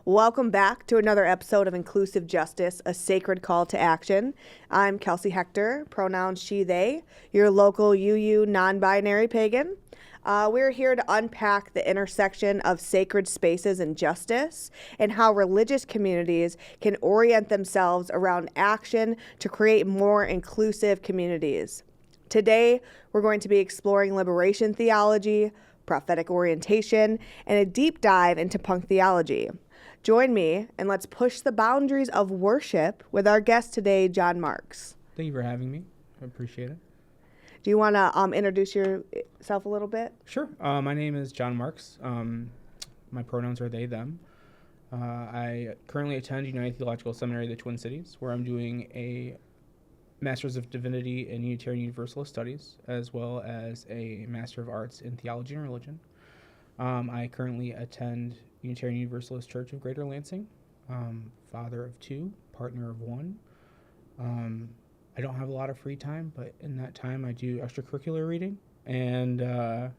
Welcome back to another episode of Inclusive Justice, a sacred call to action. I'm Kelsea Hector, pronouns she, they, your local UU non-binary pagan. We're here to unpack the intersection of sacred spaces and justice and how religious communities can orient themselves around action to create more inclusive communities. Today, we're going to be exploring liberation theology, prophetic orientation, and a deep dive into punk theology. Join me and let's push the boundaries of worship with our guest today, John Marx. Thank you for having me. I appreciate it. Do you want to introduce yourself a little bit? Sure. My name is John Marx. My pronouns are they, them. I currently attend United Theological Seminary of the Twin Cities, where I'm doing a Master's of Divinity in Unitarian Universalist Studies, as well as a Master of Arts in Theology and Religion. I currently attend Unitarian Universalist Church of Greater Lansing, father of two, partner of one. I don't have a lot of free time, but in that time I do extracurricular reading and on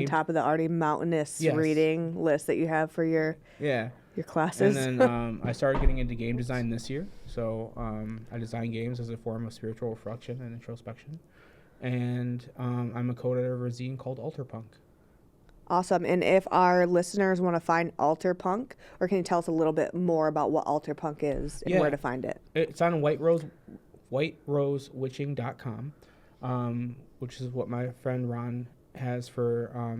top of the already mountainous reading list that you have for your classes. And then I started getting into game design this year. So I design games as a form of spiritual reflection and introspection. And I'm a co-editor of a zine called Punk. Awesome. And if our listeners want to find Punk, or can you tell us a little bit more about what Punk is and where to find it? It's on whiterosewitching.com, which is what my friend Ron has for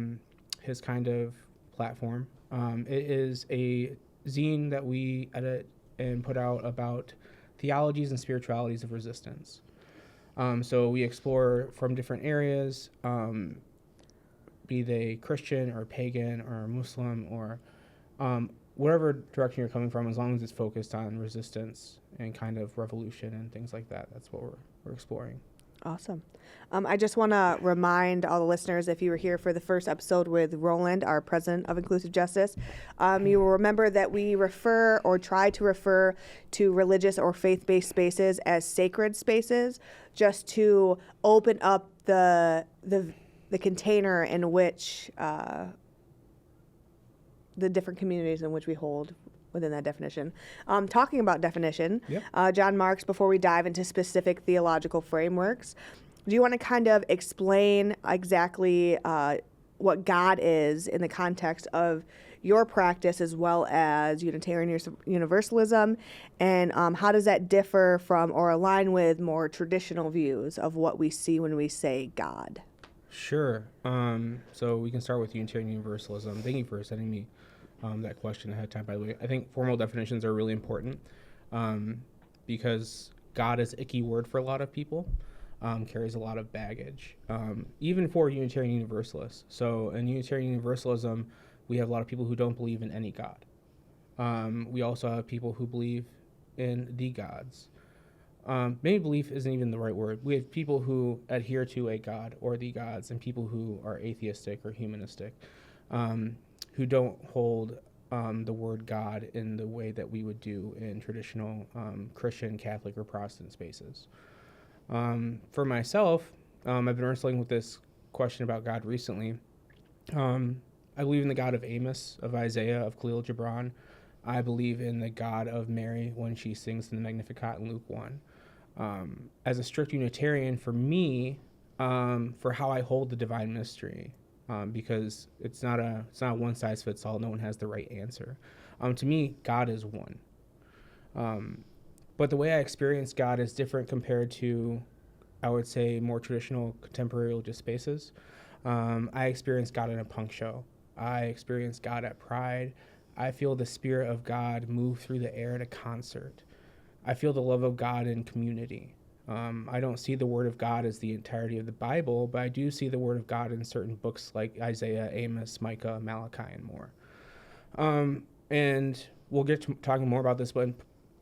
his kind of platform. It is a zine that we edit and put out about theologies and spiritualities of resistance. So we explore from different areas, be they Christian or pagan or Muslim or whatever direction you're coming from, as long as it's focused on resistance and kind of revolution and things like that. That's what we're exploring. Awesome. I just want to remind all the listeners, if you were here for the first episode with Roland, our president of Inclusive Justice, you will remember that we refer or try to refer to religious or faith-based spaces as sacred spaces, just to open up the container in which the different communities in which we hold within that definition. Talking about definition, John Marx, before we dive into specific theological frameworks, do you want to kind of explain exactly what God is in the context of your practice as well as Unitarian Universalism, and how does that differ from or align with more traditional views of what we see when we say God? Sure. So we can start with Unitarian Universalism. Thank you for sending me that question ahead of time, by the way. I think formal definitions are really important because God is a key word for a lot of people, carries a lot of baggage, even for Unitarian Universalists. So in Unitarian Universalism, we have a lot of people who don't believe in any God. We also have people who believe in the gods. Maybe belief isn't even the right word. We have people who adhere to a god or the gods, and people who are atheistic or humanistic, who don't hold the word God in the way that we would do in traditional Christian, Catholic, or Protestant spaces. For myself, I've been wrestling with this question about God recently. I believe in the God of Amos, of Isaiah, of Khalil Gibran. I believe in the God of Mary when she sings in the Magnificat in Luke 1. As a strict Unitarian, for me, for how I hold the divine mystery, because it's not one size fits all. No one has the right answer. To me, God is one. But the way I experience God is different compared to, I would say, more traditional contemporary religious spaces. I experience God in a punk show. I experience God at Pride. I feel the Spirit of God move through the air at a concert. I feel the love of God in community. I don't see the Word of God as the entirety of the Bible, but I do see the Word of God in certain books like Isaiah, Amos, Micah, Malachi, and more. And we'll get to talking more about this, but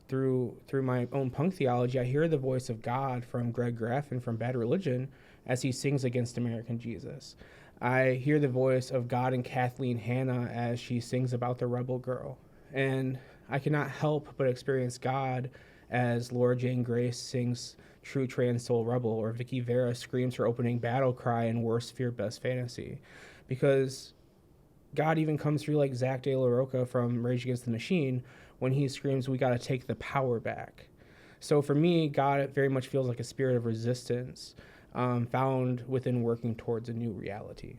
through my own punk theology, I hear the voice of God from Greg Graff and from Bad Religion as he sings against American Jesus. I hear the voice of God in Kathleen Hanna as she sings about the rebel girl. And I cannot help but experience God as Laura Jane Grace sings True Trans Soul Rebel, or Vicky Vera screams her opening battle cry in Worst Fear Best Fantasy. Because God even comes through like Zach De La Rocha from Rage Against the Machine when he screams, "We got to take the power back." So for me, God very much feels like a spirit of resistance found within working towards a new reality.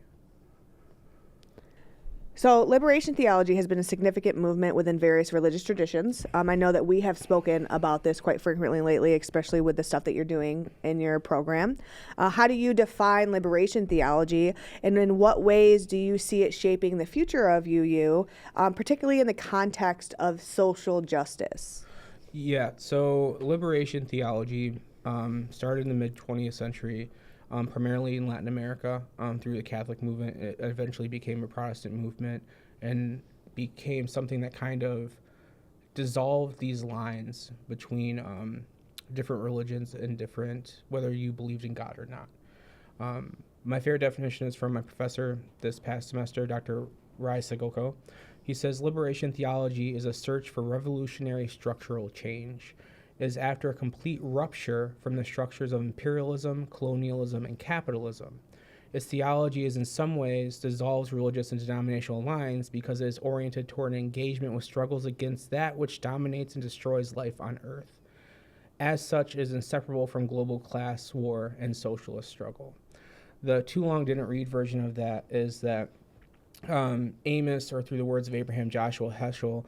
So, liberation theology has been a significant movement within various religious traditions. I know that we have spoken about this quite frequently lately, especially with the stuff that you're doing in your program. How do you define liberation theology, and in what ways do you see it shaping the future of UU, particularly in the context of social justice? Yeah, so liberation theology started in the mid 20th century, primarily in Latin America through the Catholic movement. It eventually became a Protestant movement and became something that kind of dissolved these lines between different religions and different, whether you believed in God or not. My favorite definition is from my professor this past semester, Dr. Rai Segoko. He says liberation theology is a search for revolutionary structural change. It is after a complete rupture from the structures of imperialism, colonialism, and capitalism. Its theology is in some ways dissolves religious and denominational lines because it is oriented toward an engagement with struggles against that which dominates and destroys life on earth. As such, it is inseparable from global class war and socialist struggle. The too long didn't read version of that is that Amos, or through the words of Abraham Joshua Heschel,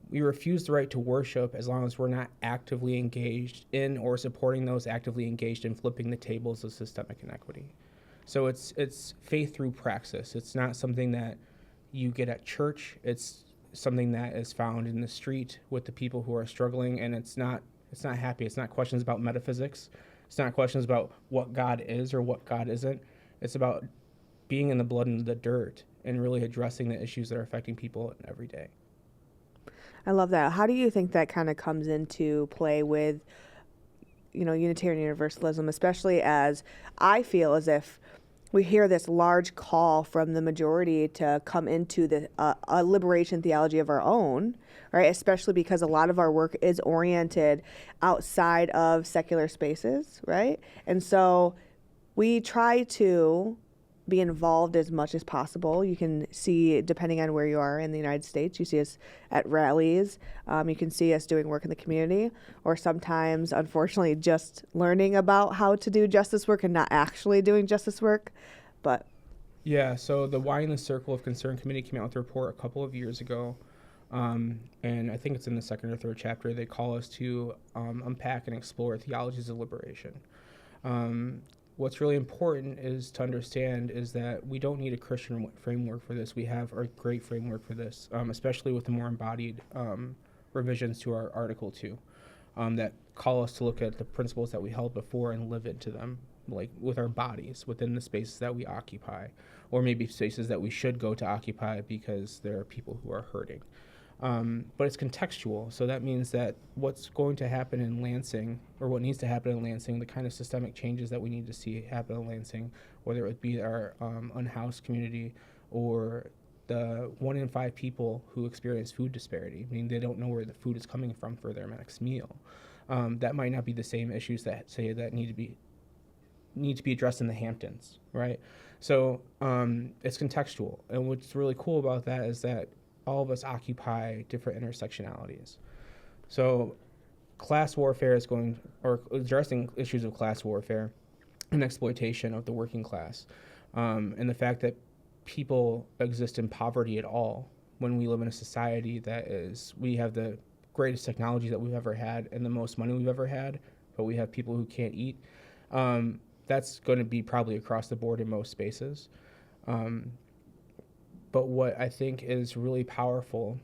we refuse the right to worship as long as we're not actively engaged in or supporting those actively engaged in flipping the tables of systemic inequity. So it's faith through praxis. It's not something that you get at church. It's something that is found in the street with the people who are struggling, and it's not happy. It's not questions about metaphysics. It's not questions about what God is or what God isn't. It's about being in the blood and the dirt and really addressing the issues that are affecting people every day. I love that. How do you think that kind of comes into play with, Unitarian Universalism, especially as I feel as if we hear this large call from the majority to come into the a liberation theology of our own, right? Especially because a lot of our work is oriented outside of secular spaces, right? And so we try to be involved as much as possible. You can see, depending on where you are in the United States, you see us at rallies. You can see us doing work in the community, or sometimes, unfortunately, just learning about how to do justice work and not actually doing justice work. But yeah, so the Why in the Circle of Concern Committee came out with a report a couple of years ago, and I think it's in the second or third chapter. They call us to unpack and explore theologies of liberation. What's really important is to understand is that we don't need a Christian framework for this. We have a great framework for this, especially with the more embodied revisions to our Article 2 that call us to look at the principles that we held before and live into them, like with our bodies within the spaces that we occupy, or maybe spaces that we should go to occupy because there are people who are hurting. But it's contextual, so that means that what's going to happen in Lansing, or what needs to happen in Lansing, the kind of systemic changes that we need to see happen in Lansing, whether it be our unhoused community or the 1 in 5 people who experience food disparity, meaning they don't know where the food is coming from for their next meal. That might not be the same issues that say that need to be addressed in the Hamptons, right? So it's contextual, and what's really cool about that is that all of us occupy different intersectionalities. So class warfare is addressing issues of class warfare and exploitation of the working class, and the fact that people exist in poverty at all when we live in a society we have the greatest technology that we've ever had and the most money we've ever had, but we have people who can't eat. That's going to be probably across the board in most spaces. But what I think is really powerful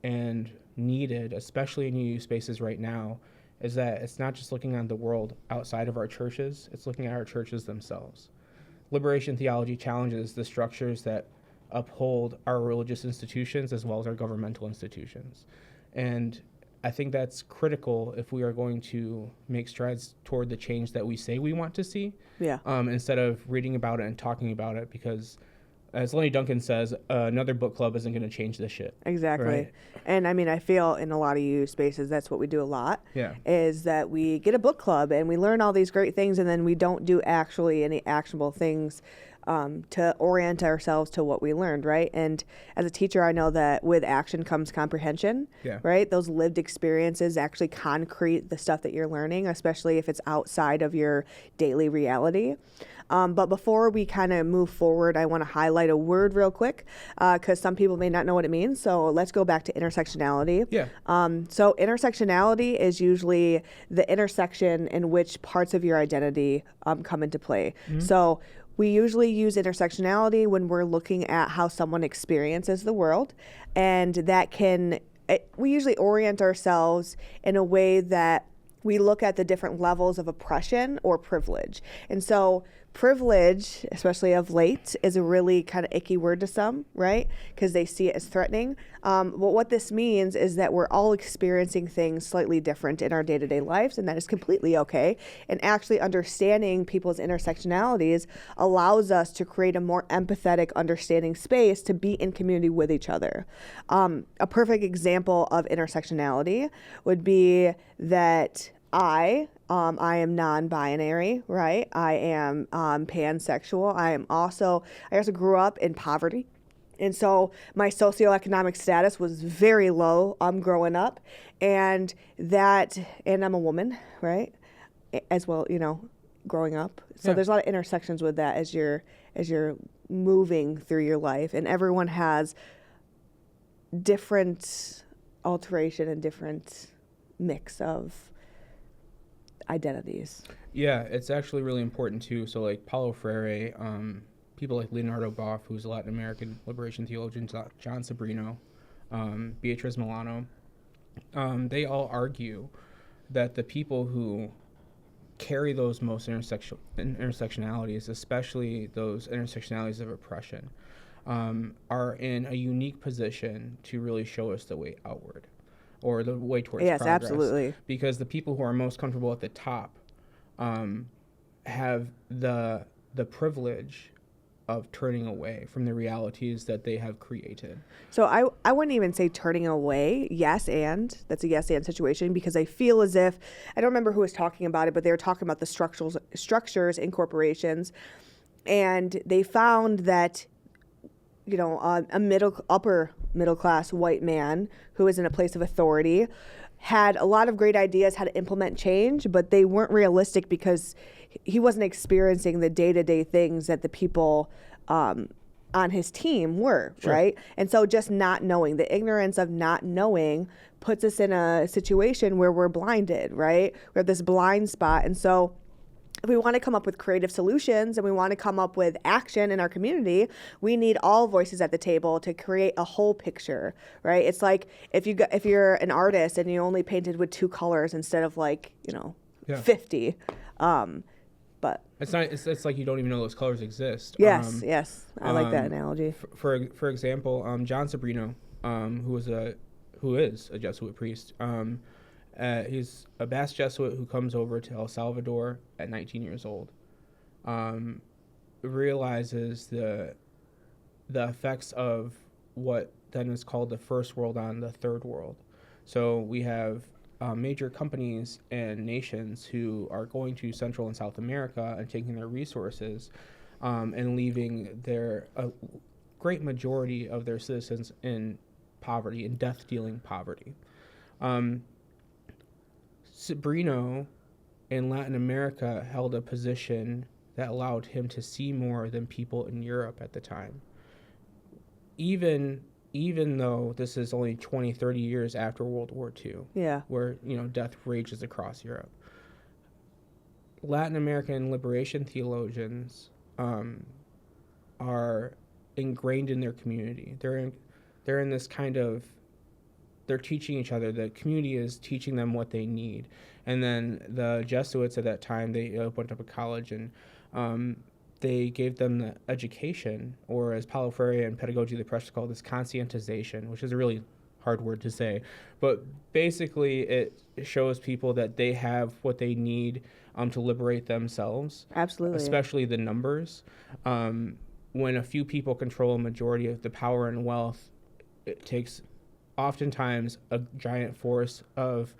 and needed, especially in UU spaces right now, is that it's not just looking at the world outside of our churches, it's looking at our churches themselves. Liberation theology challenges the structures that uphold our religious institutions as well as our governmental institutions. And I think that's critical if we are going to make strides toward the change that we say we want to see, instead of reading about it and talking about it, because as Lenny Duncan says, another book club isn't going to change this shit. Exactly. Right? And I mean, I feel in a lot of UU spaces, that's what we do a lot. Yeah. Is that we get a book club and we learn all these great things, and then we don't do actually any actionable things to orient ourselves to what we learned, right? And as a teacher, I know that with action comes comprehension, Yeah. right? Those lived experiences actually concrete the stuff that you're learning, especially if it's outside of your daily reality. But before we kind of move forward, I want to highlight a word real quick because some people may not know what it means. So let's go back to intersectionality. Yeah. So intersectionality is usually the intersection in which parts of your identity come into play. So we usually use intersectionality when we're looking at how someone experiences the world, and we usually orient ourselves in a way that we look at the different levels of oppression or privilege. And so privilege, especially of late, is a really kind of icky word to some, right? Because they see it as threatening. But what this means is that we're all experiencing things slightly different in our day-to-day lives, and that is completely okay. And actually understanding people's intersectionalities allows us to create a more empathetic, understanding space to be in community with each other. A perfect example of intersectionality would be that I am non-binary, right? I am pansexual. I also grew up in poverty. And so my socioeconomic status was very low growing up. And I'm a woman, right? As well, growing up. So there's a lot of intersections with that as you're moving through your life. And everyone has different alteration and different mix of identities. Yeah, it's actually really important too. So like Paulo Freire, people like Leonardo Boff, who's a Latin American liberation theologian, John Sobrino, Beatriz Milano, they all argue that the people who carry those most intersectionalities, especially those intersectionalities of oppression, are in a unique position to really show us the way outward, or the way towards progress. Yes, absolutely. Because the people who are most comfortable at the top have the privilege of turning away from the realities that they have created. So I wouldn't even say turning away. Yes, and that's a yes and situation, because I feel as if, I don't remember who was talking about it, but they were talking about the structures in corporations, and they found that a upper middle class white man who is in a place of authority had a lot of great ideas how to implement change, but they weren't realistic because he wasn't experiencing the day-to-day things that the people on his team were, Sure. right? And so just not knowing, the ignorance of not knowing puts us in a situation where we're blinded, right? We have this blind spot. And so if we want to come up with creative solutions and we want to come up with action in our community, we need all voices at the table to create a whole picture, right? It's like if you're an artist and you only painted with 2 colors instead of 50. But it's like you don't even know those colors exist. Yes, I like that analogy. For example, John Sobrino, who is a Jesuit priest. He's a Basque Jesuit who comes over to El Salvador at 19 years old. Realizes the effects of what then is called the first world on the third world. So we have major companies and nations who are going to Central and South America and taking their resources and leaving a great majority of their citizens in poverty, in death-dealing poverty. Sobrino in Latin America held a position that allowed him to see more than people in Europe at the time. Even though this is only 20, 30 years after World War II, where death rages across Europe. Latin American liberation theologians are ingrained in their community. They're in this kind of, they're teaching each other. The community is teaching them what they need. And then the Jesuits at that time, they opened up a college and they gave them the education, or as Paulo Freire and Pedagogy of the Oppressed call this, conscientization, which is a really hard word to say. But basically it shows people that they have what they need to liberate themselves. Absolutely. Especially the numbers. When a few people control a majority of the power and wealth, it takes oftentimes a giant force of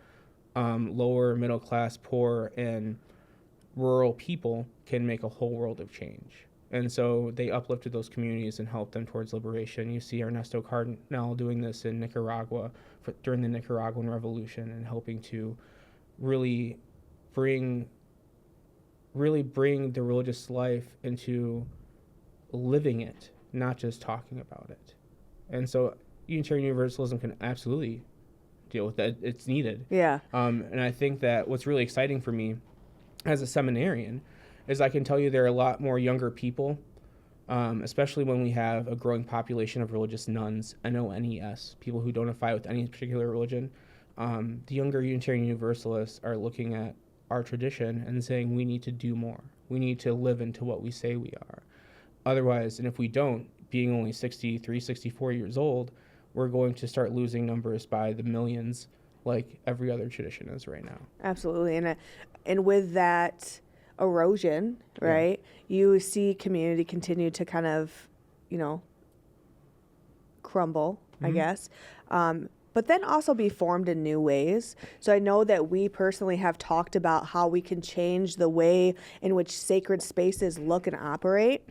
lower middle class, poor, and rural people can make a whole world of change. And so they uplifted those communities and helped them towards liberation. You see Ernesto Cardenal doing this in Nicaragua during the Nicaraguan Revolution and helping to really bring the religious life into living it, not just talking about it. And so Unitarian Universalism can absolutely deal with that. It's needed. Yeah. And I think that what's really exciting for me as a seminarian is I can tell you there are a lot more younger people, especially when we have a growing population of religious nuns, N-O-N-E-S, people who don't identify with any particular religion. The younger Unitarian Universalists are looking at our tradition and saying we need to do more. We need to live into what we say we are. Otherwise, and if we don't, being only 63, 64 years old, we're going to start losing numbers by the millions like every other tradition is right now. Absolutely. And with that erosion, right, you see community continue to kind of, crumble, I guess. But then also be formed in new ways. So I know that we personally have talked about how we can change the way in which sacred spaces look and operate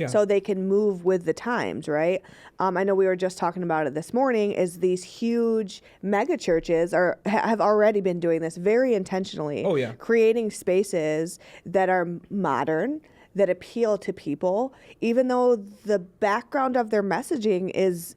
so they can move with the times, right? I know we were just talking about it this morning, is these huge mega churches have already been doing this very intentionally, creating spaces that are modern, that appeal to people, even though the background of their messaging is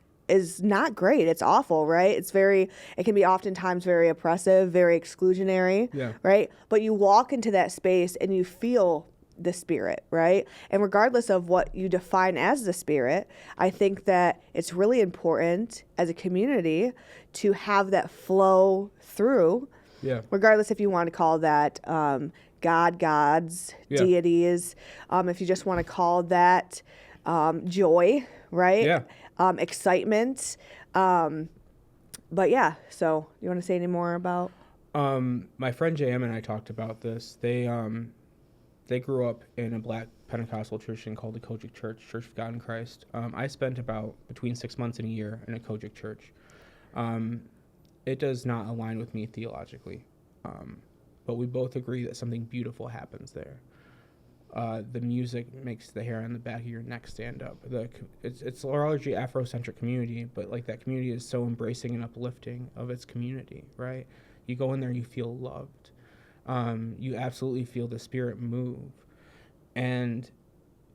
not great. It's awful, right? It can be oftentimes very oppressive, very exclusionary, right? But you walk into that space and you feel the Spirit, right? And regardless of what you define as the Spirit, I think that it's really important as a community to have that flow through, regardless if you want to call that gods, deities, if you just want to call that joy, right? Excitement. But yeah, so you want to say any more about? My friend JM and I talked about this. They grew up in a Black Pentecostal tradition called the Kojic Church of God in Christ. I spent about between 6 months and a year in a Kojic church. It does not align with me theologically, but we both agree that something beautiful happens there. The music makes the hair on the back of your neck stand up. It's a largely Afrocentric community, but like that community is so embracing and uplifting of its community, right? You go in there, you feel loved. You absolutely feel the Spirit move. And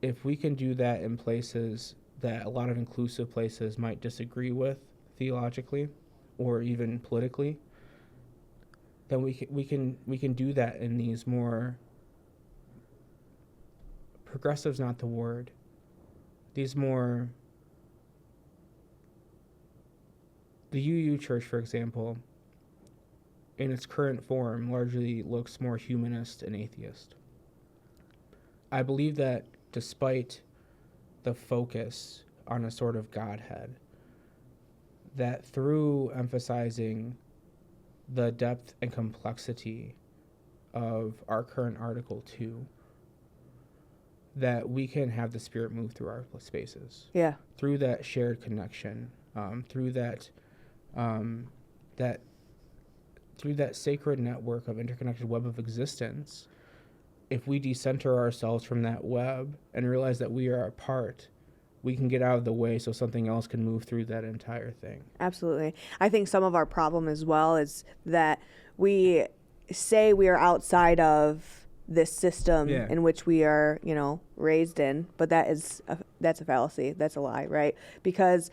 if we can do that in places that a lot of inclusive places might disagree with theologically or even politically, then we can do that in these more progressive's not the word. These more, the UU Church, for example, in its current form, largely looks more humanist and atheist. I believe that despite the focus on a sort of Godhead, that through emphasizing the depth and complexity of our current Article 2, that we can have the Spirit move through our spaces. Yeah. Through that shared connection, through that sacred network of interconnected web of existence. If we decenter ourselves from that web and realize that we are a part, we can get out of the way so something else can move through that entire thing. Absolutely. I think some of our problem as well is that we say we are outside of this system in which we are, raised in, but that's a fallacy. That's a lie, right? Because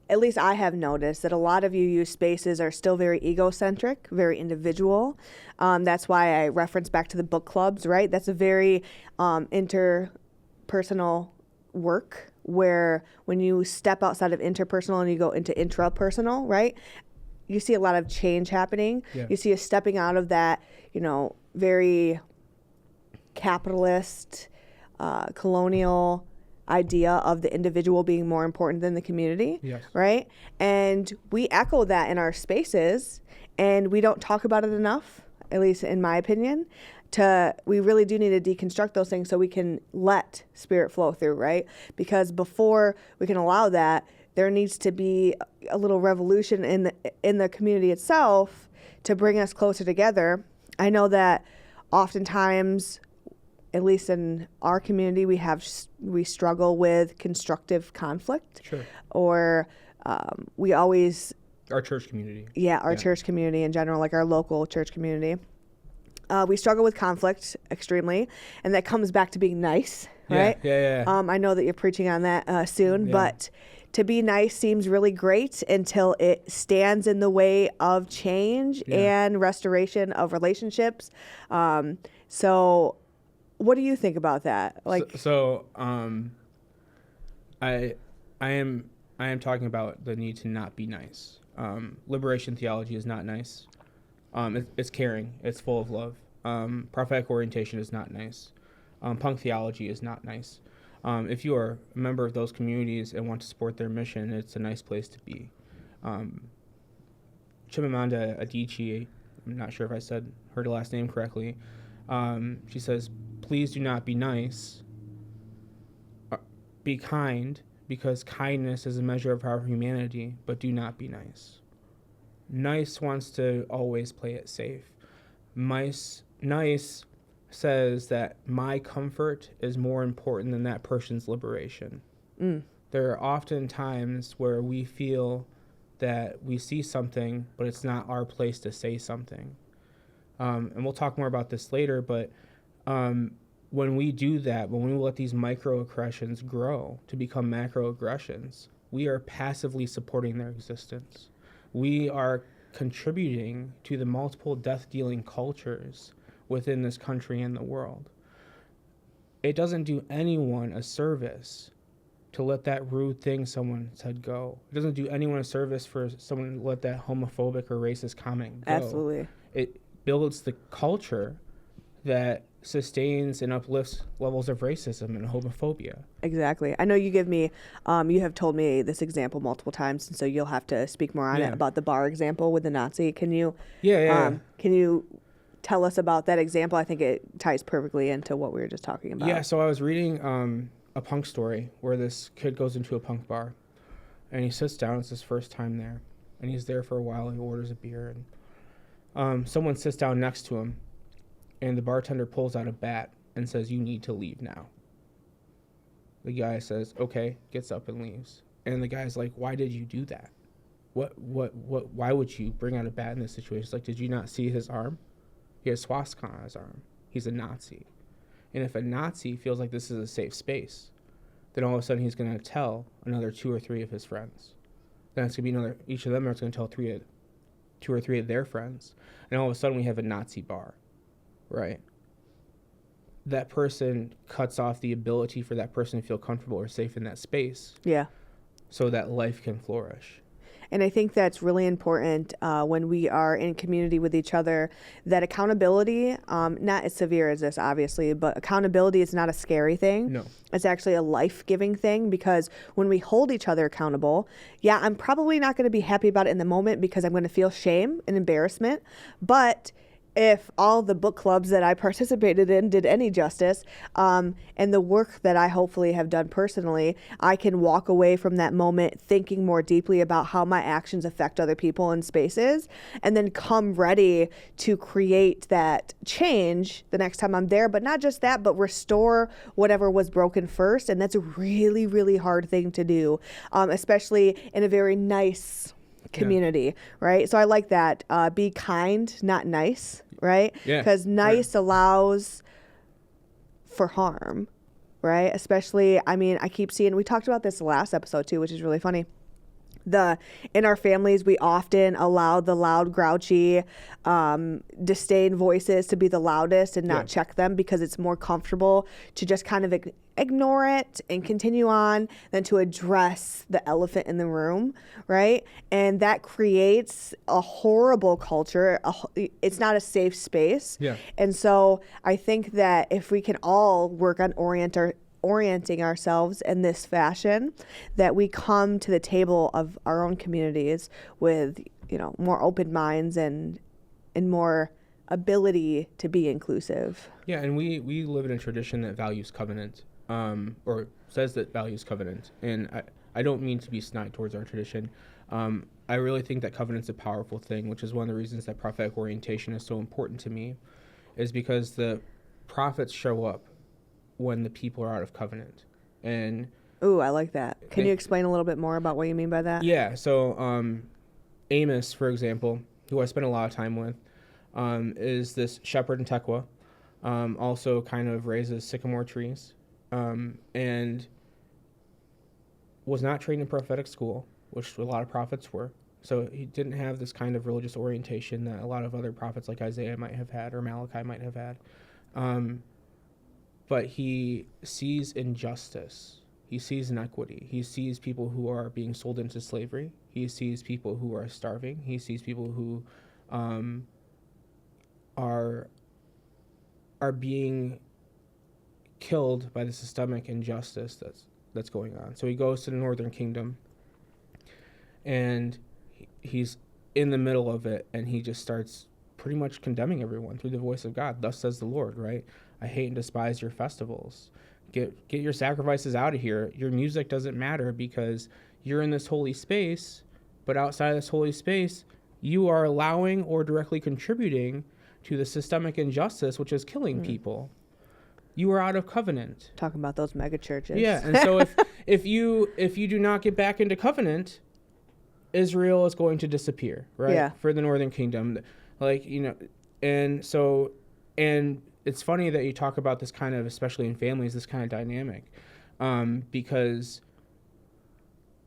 at least I have noticed that a lot of UU spaces are still very egocentric, very individual. That's why I reference back to the book clubs, right? That's a very interpersonal work where when you step outside of interpersonal and you go into intrapersonal, right? You see a lot of change happening. Yeah. You see a stepping out of that, very capitalist, colonial idea of the individual being more important than the community, right? And we echo that in our spaces, and we don't talk about it enough, at least in my opinion. We really do need to deconstruct those things so we can let Spirit flow through, right? Because before we can allow that, there needs to be a little revolution in the community itself to bring us closer together. I know that oftentimes at least in our community, we struggle with constructive conflict. Sure. Or we always... Our church community. Yeah, our church community in general, like our local church community. We struggle with conflict extremely, and that comes back to being nice, right? Yeah. I know that you're preaching on that soon, but to be nice seems really great until it stands in the way of change and restoration of relationships. So what do you think about that? Like, I am talking about the need to not be nice. Liberation theology is not nice. It's caring. It's full of love. Prophetic orientation is not nice. Punk theology is not nice. If you are a member of those communities and want to support their mission, it's a nice place to be. Chimamanda Adichie, I'm not sure if I said her last name correctly, she says, please do not be nice. Be kind, because kindness is a measure of our humanity, but do not be nice. Nice wants to always play it safe. Nice says that my comfort is more important than that person's liberation. There are often times where we feel that we see something, but it's not our place to say something. And we'll talk more about this later, but when we do that, when we let these microaggressions grow to become macroaggressions, we are passively supporting their existence. We are contributing to the multiple death-dealing cultures within this country and the world. It doesn't do anyone a service to let that rude thing someone said go. It doesn't do anyone a service for someone to let that homophobic or racist comment go. Absolutely. It builds the culture that sustains and uplifts levels of racism and homophobia. Exactly. I know you give me, you have told me this example multiple times, and so you'll have to speak more on it, about the bar example with the Nazi. Can you, can you tell us about that example? I think it ties perfectly into what we were just talking about. Yeah, so I was reading a punk story where this kid goes into a punk bar, and he sits down. It's his first time there, and he's there for a while. He orders a beer, and someone sits down next to him, and the bartender pulls out a bat and says, "You need to leave now." The guy says, "Okay," gets up and leaves. And the guy's like, "Why did you do that? Why would you bring out a bat in this situation?" It's like, did you not see his arm? He has swastika on his arm. He's a Nazi. And if a Nazi feels like this is a safe space, then all of a sudden he's going to tell another 2 or 3 of his friends. Then it's going to be each of them are going to tell 2 or 3 of their friends. And all of a sudden we have a Nazi bar. Right. That person cuts off the ability for that person to feel comfortable or safe in that space. Yeah. So that life can flourish. And I think that's really important when we are in community with each other, that accountability, not as severe as this, obviously, but accountability is not a scary thing. No. It's actually a life-giving thing, because when we hold each other accountable, I'm probably not going to be happy about it in the moment because I'm going to feel shame and embarrassment. But if all the book clubs that I participated in did any justice, and the work that I hopefully have done personally, I can walk away from that moment thinking more deeply about how my actions affect other people and spaces, and then come ready to create that change the next time I'm there. But not just that, but restore whatever was broken first. And that's a really, really hard thing to do, especially in a very nice community, right? So I like that. Be kind, not nice, right? Because nice allows for harm, right? Especially, I keep seeing, we talked about this last episode too, which is really funny. In our families, we often allow the loud, grouchy, disdain voices to be the loudest and not check them, because it's more comfortable to just kind of ignore it and continue on than to address the elephant in the room, right? And that creates a horrible culture. It's not a safe space. And so I think that if we can all work on orienting ourselves in this fashion, that we come to the table of our own communities with, more open minds and more ability to be inclusive. Yeah, and we live in a tradition that values covenant, or says that values covenant. And I don't mean to be snide towards our tradition. I really think that covenant's a powerful thing, which is one of the reasons that prophetic orientation is so important to me, is because the prophets show up when the people are out of covenant. And Ooh, I like that. Can you explain a little bit more about what you mean by that? yeah, so Amos, for example, who I spent a lot of time with, is this shepherd in Tekoa, also kind of raises sycamore trees, and was not trained in prophetic school, which a lot of prophets were. So he didn't have this kind of religious orientation that a lot of other prophets like Isaiah might have had or Malachi might have had. But he sees injustice. He sees inequity. He sees people who are being sold into slavery. He sees people who are starving. He sees people who are being killed by the systemic injustice that's going on. So he goes to the northern kingdom, and he's in the middle of it, and he just starts pretty much condemning everyone through the voice of God. Thus says the Lord, right? I hate and despise your festivals. Get your sacrifices out of here. Your music doesn't matter because you're in this holy space, but outside of this holy space, you are allowing or directly contributing to the systemic injustice, which is killing people. You are out of covenant. Talking about those mega churches. Yeah, and so if you do not get back into covenant, Israel is going to disappear, right? Yeah. For the northern kingdom, like, you know, and it's funny that you talk about this kind of, especially in families, this kind of dynamic, because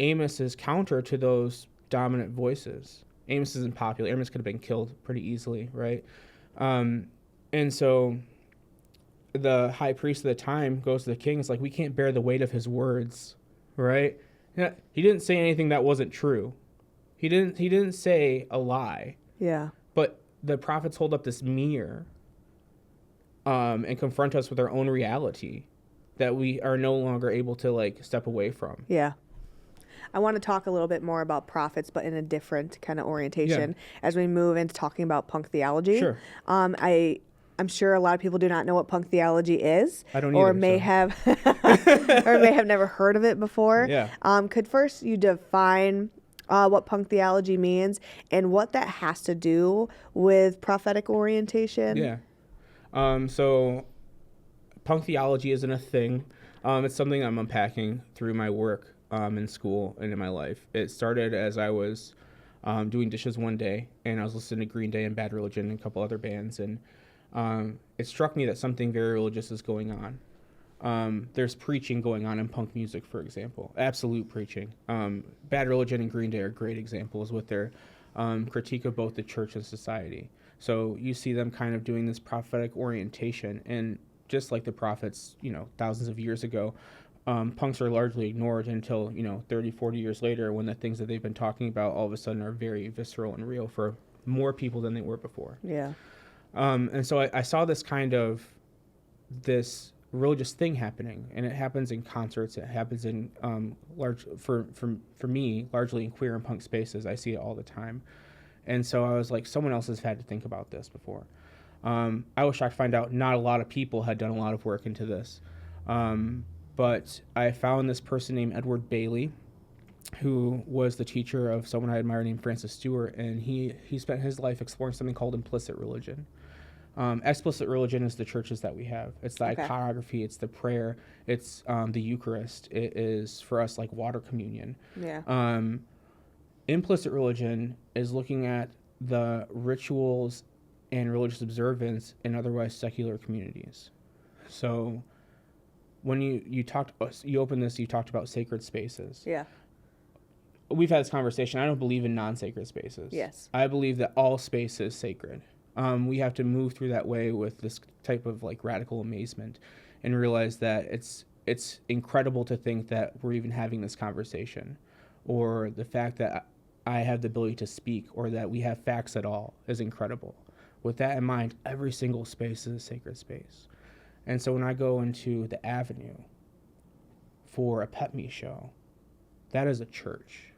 Amos is counter to those dominant voices. Amos isn't popular. Amos could have been killed pretty easily, right? And so the high priest of the time goes to the king. It's like, we can't bear the weight of his words, right? He didn't say anything that wasn't true. He didn't say a lie. Yeah. But the prophets hold up this mirror and confront us with our own reality that we are no longer able to like step away from. Yeah. I want to talk a little bit more about prophets, but in a different kind of orientation as we move into talking about punk theology. Sure. I'm sure a lot of people do not know what punk theology is. I don't or either, may so. have or may have never heard of it before. Yeah. Could first you define what punk theology means and what that has to do with prophetic orientation? Yeah. So punk theology isn't a thing. It's something I'm unpacking through my work in school and in my life. It started as I was doing dishes one day, and I was listening to Green Day and Bad Religion and a couple other bands, and it struck me that something very religious is going on. There's preaching going on in punk music, for example, absolute preaching. Bad Religion and Green Day are great examples with their critique of both the church and society. So you see them kind of doing this prophetic orientation, and just like the prophets, thousands of years ago, punks are largely ignored until, 30, 40 years later, when the things that they've been talking about all of a sudden are very visceral and real for more people than they were before. Yeah. And so I saw this kind of this religious thing happening, and it happens in concerts. It happens in for me, largely in queer and punk spaces. I see it all the time. And so I was like, someone else has had to think about this before. I was shocked to find out not a lot of people had done a lot of work into this. But I found this person named Edward Bailey, who was the teacher of someone I admire named Francis Stewart, and he spent his life exploring something called implicit religion. Explicit religion is the churches that we have. It's the iconography, it's the prayer, it's the Eucharist. It is, for us, like water communion. Yeah. Implicit religion is looking at the rituals and religious observance in otherwise secular communities. So when you opened this, you talked about sacred spaces. Yeah. We've had this conversation. I don't believe in non-sacred spaces. Yes. I believe that all space is sacred. We have to move through that way with this type of like radical amazement and realize that it's incredible to think that we're even having this conversation, or the fact that I have the ability to speak, or that we have facts at all is incredible. With that in mind, every single space is a sacred space. And so when I go into the Avenue for a Pet Me show, that is a church.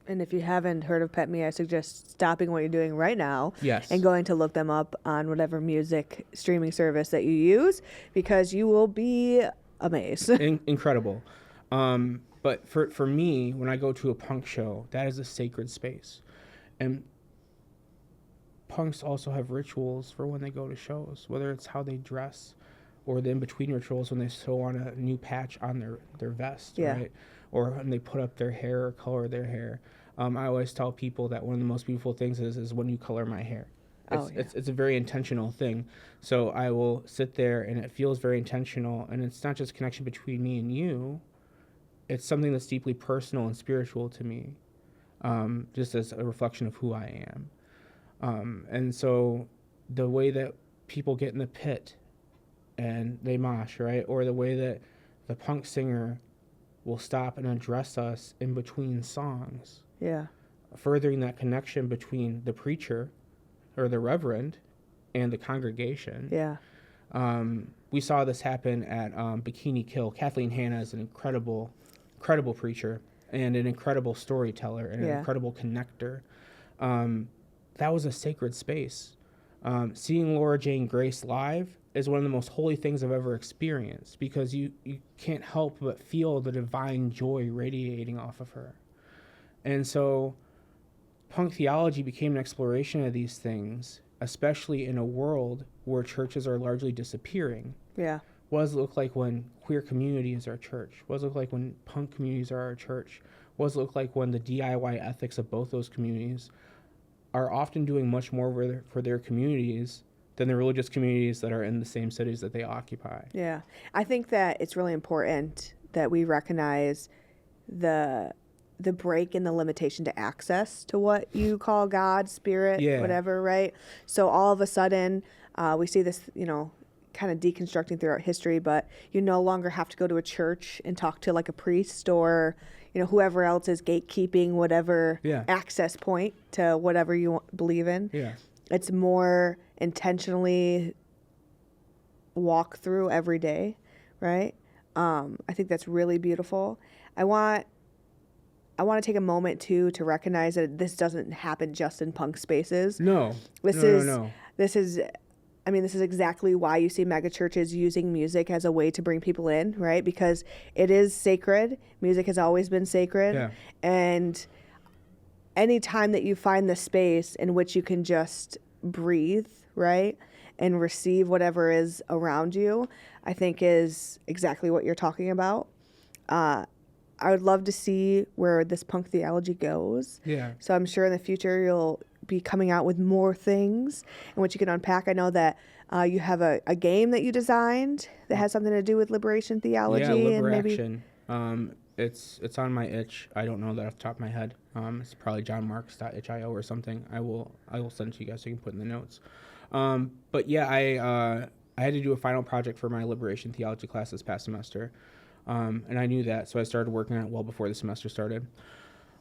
And if you haven't heard of Pet Me, I suggest stopping what you're doing right now. Yes. And going to look them up on whatever music streaming service that you use, because you will be amazed. Incredible. But for me, when I go to a punk show, that is a sacred space. And punks also have rituals for when they go to shows, whether it's how they dress or the in-between rituals when they sew on a new patch on their vest, Yeah. right? Or when they put up their hair or color their hair. I always tell people that one of the most beautiful things is when you color my hair. It's a very intentional thing. So I will sit there and it feels very intentional, and it's not just a connection between me and you. It's something that's deeply personal and spiritual to me, just as a reflection of who I am. And so the way that people get in the pit and they mosh, right? Or the way that the punk singer will stop and address us in between songs. Yeah. Furthering that connection between the preacher or the reverend and the congregation. Yeah. We saw this happen at Bikini Kill. Kathleen Hanna is an incredible preacher and an incredible storyteller and an incredible connector. That was a sacred space. Seeing Laura Jane Grace live is one of the most holy things I've ever experienced, because you can't help but feel the divine joy radiating off of her. And so punk theology became an exploration of these things, especially in a world where churches are largely disappearing. Yeah. What does it look like when queer community is our church? What does it look like when punk communities are our church? What does it look like when the DIY ethics of both those communities are often doing much more for their communities than the religious communities that are in the same cities that they occupy? Yeah. I think that it's really important that we recognize the break in the limitation to access to what you call God, spirit, whatever, right? So all of a sudden, we see this, kind of deconstructing throughout history, but you no longer have to go to a church and talk to like a priest or, whoever else is gatekeeping whatever access point to whatever you believe in. Yeah. It's more intentionally walk through every day, right? I think that's really beautiful. I want to take a moment too to recognize that this doesn't happen just in punk spaces. No. This is exactly why you see megachurches using music as a way to bring people in, right? Because it is sacred. Music has always been sacred. Yeah. And any time that you find the space in which you can just breathe, right, and receive whatever is around you, I think is exactly what you're talking about. I would love to see where this punk theology goes. Yeah. So I'm sure in the future you'll be coming out with more things in which you can unpack. I know that you have a game that you designed that has something to do with liberation theology. Yeah, and maybe it's on my itch. I don't know that off the top of my head. It's probably johnmarx.itch.io or something. I will send it to you guys so you can put in the notes. But yeah, I had to do a final project for my liberation theology class this past semester. And I knew that, so I started working on it well before the semester started,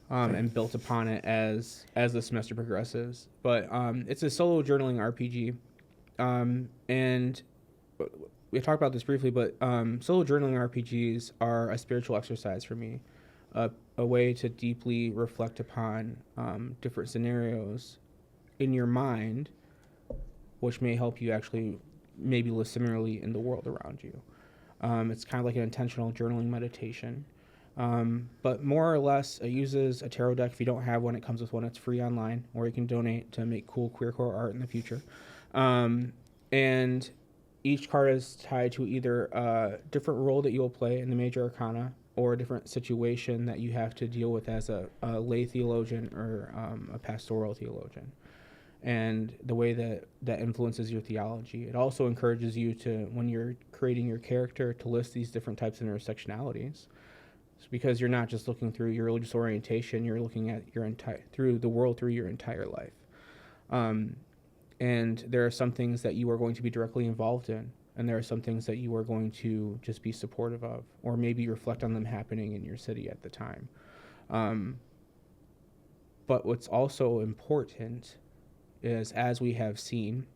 and built upon it as the semester progresses. But it's a solo journaling RPG, and we talked about this briefly, but solo journaling RPGs are a spiritual exercise for me, a way to deeply reflect upon different scenarios in your mind, which may help you actually maybe live similarly in the world around you. It's kind of like an intentional journaling meditation. But more or less, it uses a tarot deck. If you don't have one, it comes with one. It's free online, or you can donate to make cool queercore art in the future. And each card is tied to either a different role that you'll play in the major arcana, or a different situation that you have to deal with as a lay theologian or a pastoral theologian. And the way that influences your theology. It also encourages you to, when you're creating your character, to list these different types of intersectionalities. It's because you're not just looking through your religious orientation, you're looking at through the world through your entire life. And there are some things that you are going to be directly involved in, and there are some things that you are going to just be supportive of, or maybe reflect on them happening in your city at the time. But what's also important is, as we have seen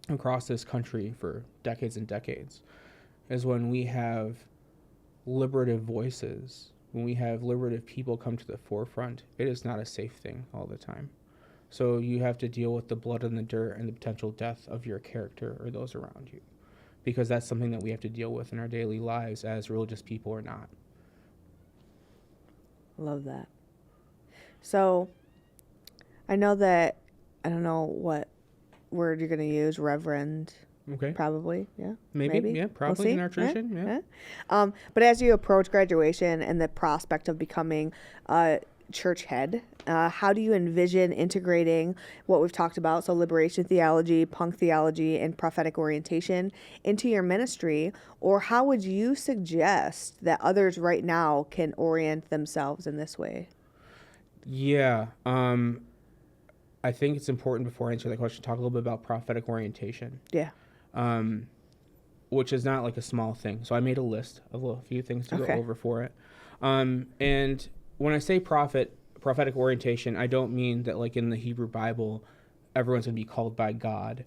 across this country for decades and decades, is when we have liberative voices, when we have liberative people come to the forefront, it is not a safe thing all the time. So you have to deal with the blood and the dirt and the potential death of your character or those around you, because that's something that we have to deal with in our daily lives as religious people or not. Love that. So I know that, I don't know what word you're going to use, reverend. Okay. Probably, yeah. Maybe. Yeah, probably We'll in our tradition. But as you approach graduation and the prospect of becoming a church head, how do you envision integrating what we've talked about, so liberation theology, punk theology, and prophetic orientation, into your ministry? Or how would you suggest that others right now can orient themselves in this way? Yeah. I think it's important, before I answer that question, talk a little bit about prophetic orientation. Yeah. Which is not like a small thing. So I made a list of a few things to go over for it. And when I say prophetic orientation, I don't mean that like in the Hebrew Bible, everyone's going to be called by God.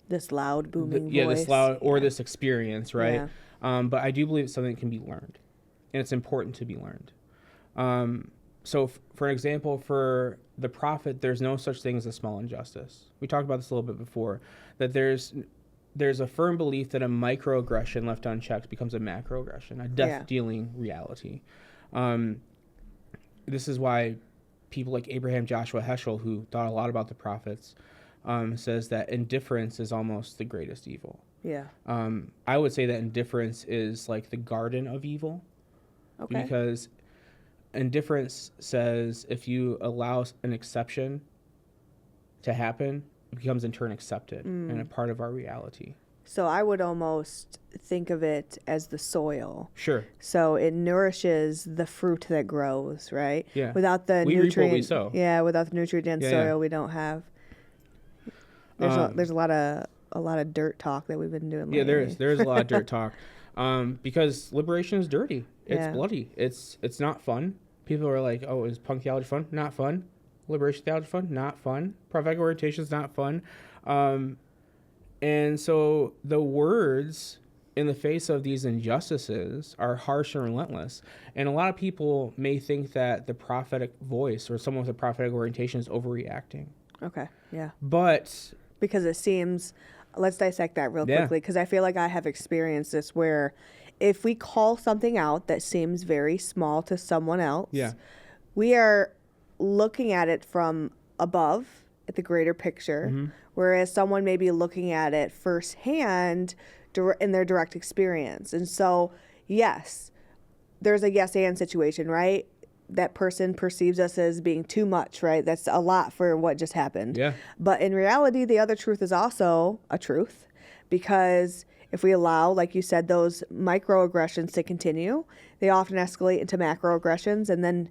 This loud, booming voice. Yeah, this loud, or this experience, right? Yeah. But I do believe it's something that can be learned. And it's important to be learned. So for an example, for the prophet, there's no such thing as a small injustice. We talked about this a little bit before, that there's a firm belief that a microaggression left unchecked becomes a macroaggression, a death-dealing reality. This is why people like Abraham Joshua Heschel, who thought a lot about the prophets, says that indifference is almost the greatest evil. Yeah. I would say that indifference is like the garden of evil. Okay. Because indifference says if you allow an exception to happen, it becomes in turn accepted and a part of our reality. So I would almost think of it as the soil. Sure. So it nourishes the fruit that grows, right? Yeah. Without the we reap what we sow. Yeah, without the nutrient soil, we don't have. There's a lot of dirt talk that we've been doing lately. Yeah, there's a lot of dirt talk. Because liberation is dirty. It's bloody. It's not fun. People are like, oh, is punk theology fun? Not fun. Liberation theology fun? Not fun. Prophetic orientation is not fun. And so the words in the face of these injustices are harsh and relentless. And a lot of people may think that the prophetic voice or someone with a prophetic orientation is overreacting. Okay, yeah. But because it seems, let's dissect that real quickly, because I feel like I have experienced this where if we call something out that seems very small to someone else, we are looking at it from above at the greater picture, whereas someone may be looking at it firsthand in their direct experience. And so, yes, there's a yes and situation, right? That person perceives us as being too much, right? That's a lot for what just happened. Yeah. But in reality, the other truth is also a truth, because if we allow, like you said, those microaggressions to continue, they often escalate into macroaggressions, and then,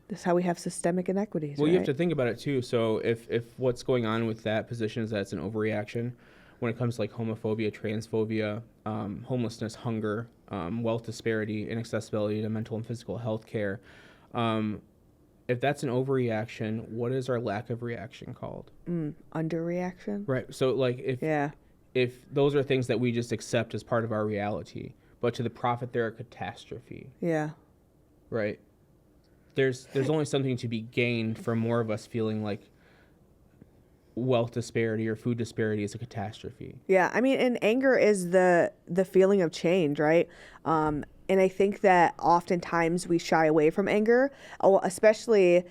this is how we have systemic inequities. Well, right? you have to think about it too. So if what's going on with that position is that it's an overreaction, when it comes to like homophobia, transphobia, homelessness, hunger, wealth disparity, inaccessibility to mental and physical health care, if that's an overreaction, what is our lack of reaction called? Underreaction. Right. So like if those are things that we just accept as part of our reality, but to the prophet they're a catastrophe. Yeah. Right. There's only something to be gained from more of us feeling like wealth disparity or food disparity is a catastrophe. Yeah, I mean, and anger is the feeling of change, right? And I think that oftentimes we shy away from anger, especially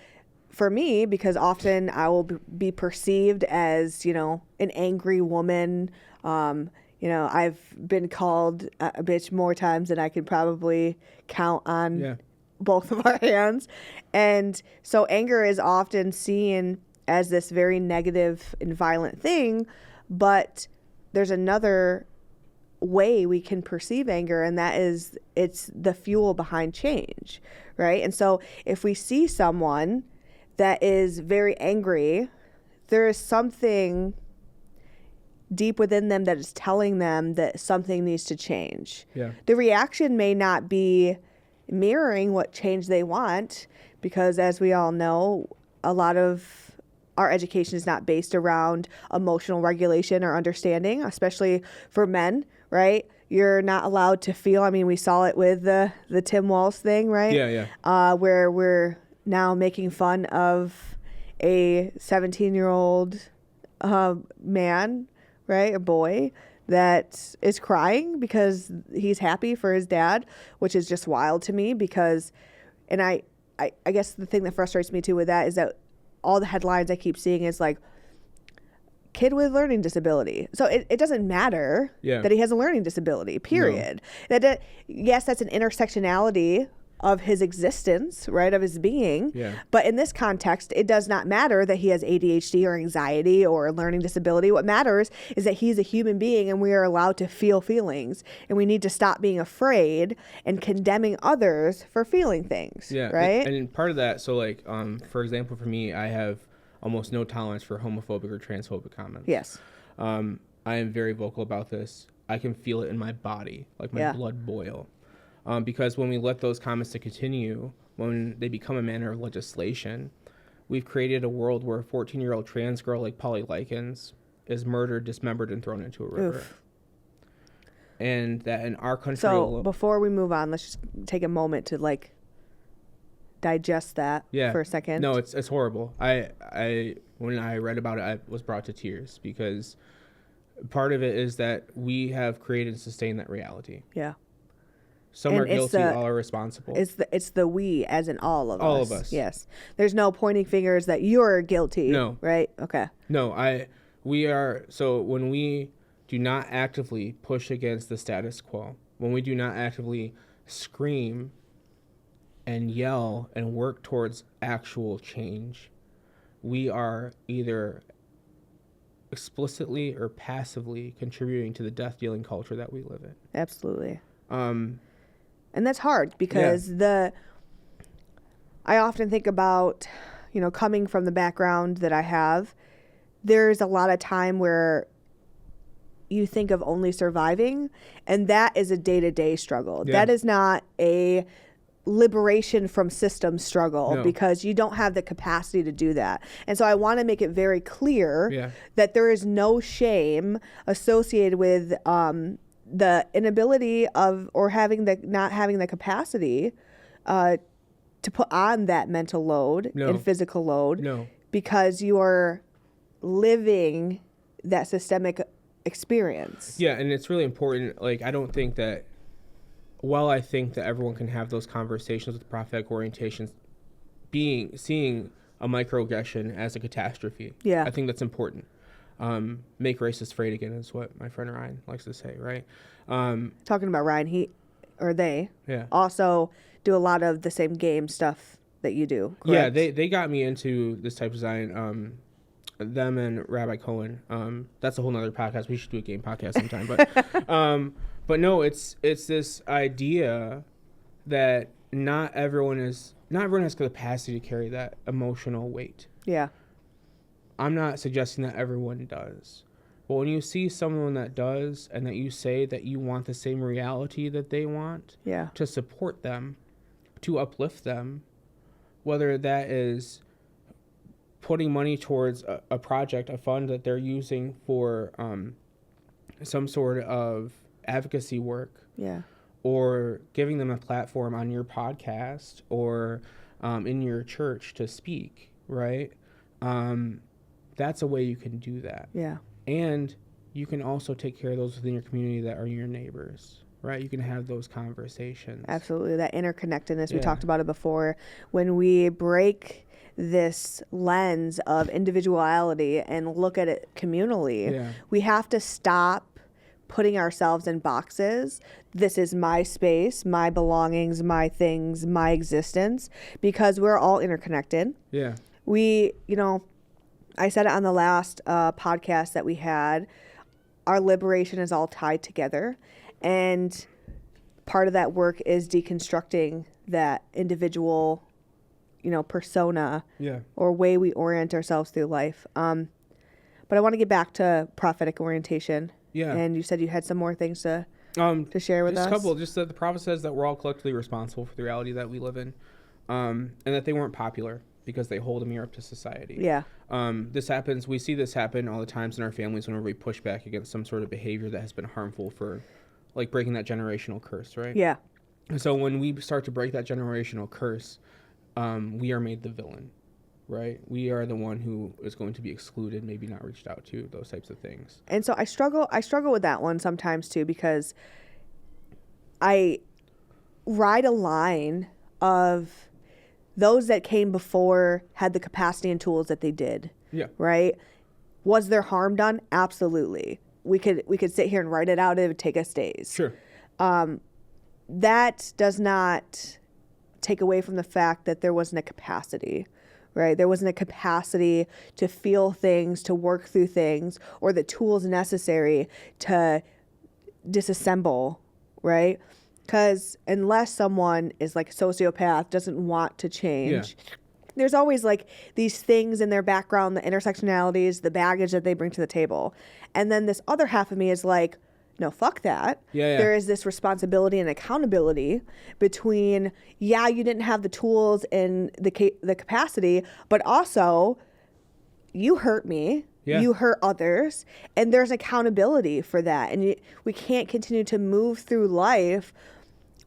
for me, because often I will be perceived as, an angry woman. I've been called a bitch more times than I could probably count on both of our hands. And so anger is often seen as this very negative and violent thing, but there's another way we can perceive anger, and that is it's the fuel behind change, right? And so if we see someone that is very angry, there is something deep within them that is telling them that something needs to change. Yeah. The reaction may not be mirroring what change they want, because as we all know, a lot of our education is not based around emotional regulation or understanding, especially for men, right? You're not allowed to feel. I mean, we saw it with the Tim Walz thing, right? Yeah. Where we're now making fun of a 17-year-old man, right? A boy that is crying because he's happy for his dad, which is just wild to me because, and I guess the thing that frustrates me too with that is that all the headlines I keep seeing is like, kid with learning disability. So it doesn't matter that he has a learning disability, period. No. Yes, that's an intersectionality of his existence, right, of his being. Yeah. But in this context, it does not matter that he has ADHD or anxiety or a learning disability. What matters is that he's a human being and we are allowed to feel feelings. And we need to stop being afraid and condemning others for feeling things, right? And part of that, so like, for example, for me, I have almost no tolerance for homophobic or transphobic comments. Yes. I am very vocal about this. I can feel it in my body, like my blood boil. Because when we let those comments to continue, when they become a manner of legislation, we've created a world where a 14-year-old trans girl like Polly Likens is murdered, dismembered, and thrown into a river. Oof. And that in our country... So before we move on, let's just take a moment to like digest that for a second. No, it's horrible. I when I read about it, I was brought to tears because part of it is that we have created and sustained that reality. Yeah. Some are guilty, all are responsible. It's the we, as in all of us. All of us. Yes. There's no pointing fingers that you're guilty. No. Right? Okay. No, we are, so when we do not actively push against the status quo, when we do not actively scream and yell and work towards actual change, we are either explicitly or passively contributing to the death-dealing culture that we live in. Absolutely. And that's hard because I often think about, coming from the background that I have, there's a lot of time where you think of only surviving, and that is a day-to-day struggle. Yeah. That is not a liberation from system struggle because you don't have the capacity to do that. And so I want to make it very clear that there is no shame associated with the inability of or not having the capacity to put on that mental load and physical load because you are living that systemic experience. Yeah, and it's really important. Like, I don't think that, while I think that everyone can have those conversations with prophetic orientations, seeing a microaggression as a catastrophe, I think that's important. Make racists afraid again is what my friend Ryan likes to say, right? Talking about Ryan, they also do a lot of the same game stuff that you do, correct? Yeah, they got me into this type of design, them and Rabbi Cohen. That's a whole nother podcast. We should do a game podcast sometime. But no, it's this idea that not everyone has the capacity to carry that emotional weight. Yeah. I'm not suggesting that everyone does. But when you see someone that does and that you say that you want the same reality that they want, to support them, to uplift them, whether that is putting money towards a project, a fund that they're using for some sort of advocacy work, or giving them a platform on your podcast or in your church to speak, right? That's a way you can do that. Yeah. And you can also take care of those within your community that are your neighbors, right? You can have those conversations. Absolutely. That interconnectedness, we talked about it before. When we break this lens of individuality and look at it communally, we have to stop putting ourselves in boxes. This is my space, my belongings, my things, my existence, because we're all interconnected. Yeah. I said it on the last podcast that we had, our liberation is all tied together. And part of that work is deconstructing that individual, persona or way we orient ourselves through life. But I want to get back to prophetic orientation. Yeah. And you said you had some more things to share with us. Just a couple. Just that the prophet says that we're all collectively responsible for the reality that we live in, and that they weren't popular because they hold a mirror up to society. Yeah. This happens. We see this happen all the times in our families whenever we push back against some sort of behavior that has been harmful for, like, breaking that generational curse, right? Yeah. And so when we start to break that generational curse, we are made the villain, right? We are the one who is going to be excluded, maybe not reached out to, those types of things. And so I struggle with that one sometimes too, because I ride a line of those that came before had the capacity and tools that they did. Yeah. Right? Was there harm done? Absolutely. We could sit here and write it out. It would take us days. Sure. That does not take away from the fact that there wasn't a capacity, right? There wasn't a capacity to feel things, to work through things, or the tools necessary to disassemble, right? Because unless someone is like a sociopath, doesn't want to change, there's always like these things in their background, the intersectionalities, the baggage that they bring to the table. And then this other half of me is like, no, fuck that. There is this responsibility and accountability between, you didn't have the tools and the capacity, but also you hurt me. You hurt others, and there's accountability for that. And we can't continue to move through life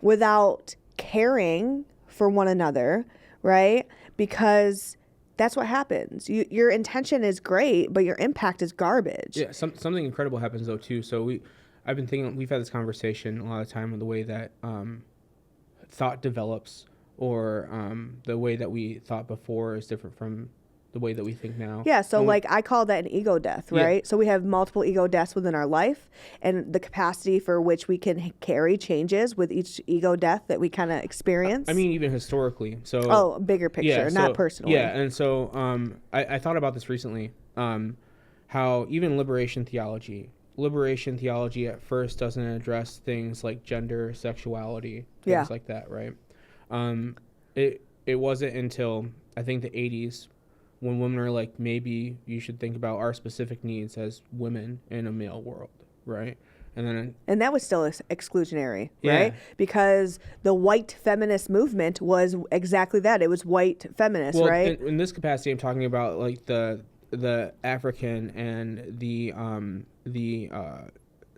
without caring for one another, right? Because that's what happens. Your intention is great, but your impact is garbage. Yeah, something incredible happens though too. So I've been thinking, we've had this conversation a lot of time with the way that thought develops, or the way that we thought before is different from the way that we think now. Yeah, so like I call that an ego death, right? Yeah. So we have multiple ego deaths within our life, and the capacity for which we can carry changes with each ego death that we kind of experience. I mean, even historically. So bigger picture, not personally. Yeah, and so I thought about this recently, how even liberation theology at first doesn't address things like gender, sexuality, things like that, right? It wasn't until I think the 80s when women are like, maybe you should think about our specific needs as women in a male world, right? And that was still exclusionary, right? Because the white feminist movement was exactly that. It was white feminist, right? In this capacity, I'm talking about like the African and the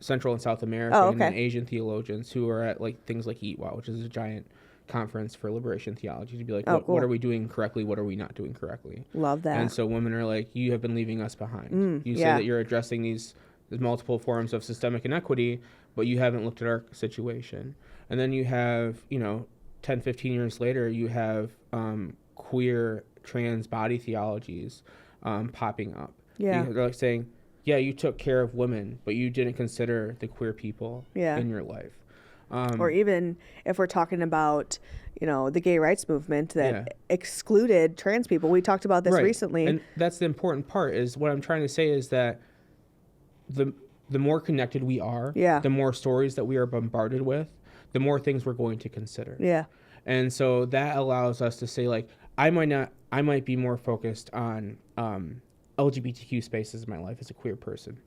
Central and South American and Asian theologians who are at like things like EATWA, which is a giant conference for liberation theology, to be like, what are we doing correctly? What are we not doing correctly? Love that. And so women are like, you have been leaving us behind. You say that you're addressing these multiple forms of systemic inequity, but you haven't looked at our situation. And then you have, 10, 15 years later, you have queer trans body theologies popping up. Yeah. They're like saying, you took care of women, but you didn't consider the queer people in your life. Or even if we're talking about, the gay rights movement that excluded trans people. We talked about this recently. And that's the important part, is what I'm trying to say is that the more connected we are, the more stories that we are bombarded with, the more things we're going to consider. Yeah. And so that allows us to say, like, I might be more focused on LGBTQ spaces in my life as a queer person.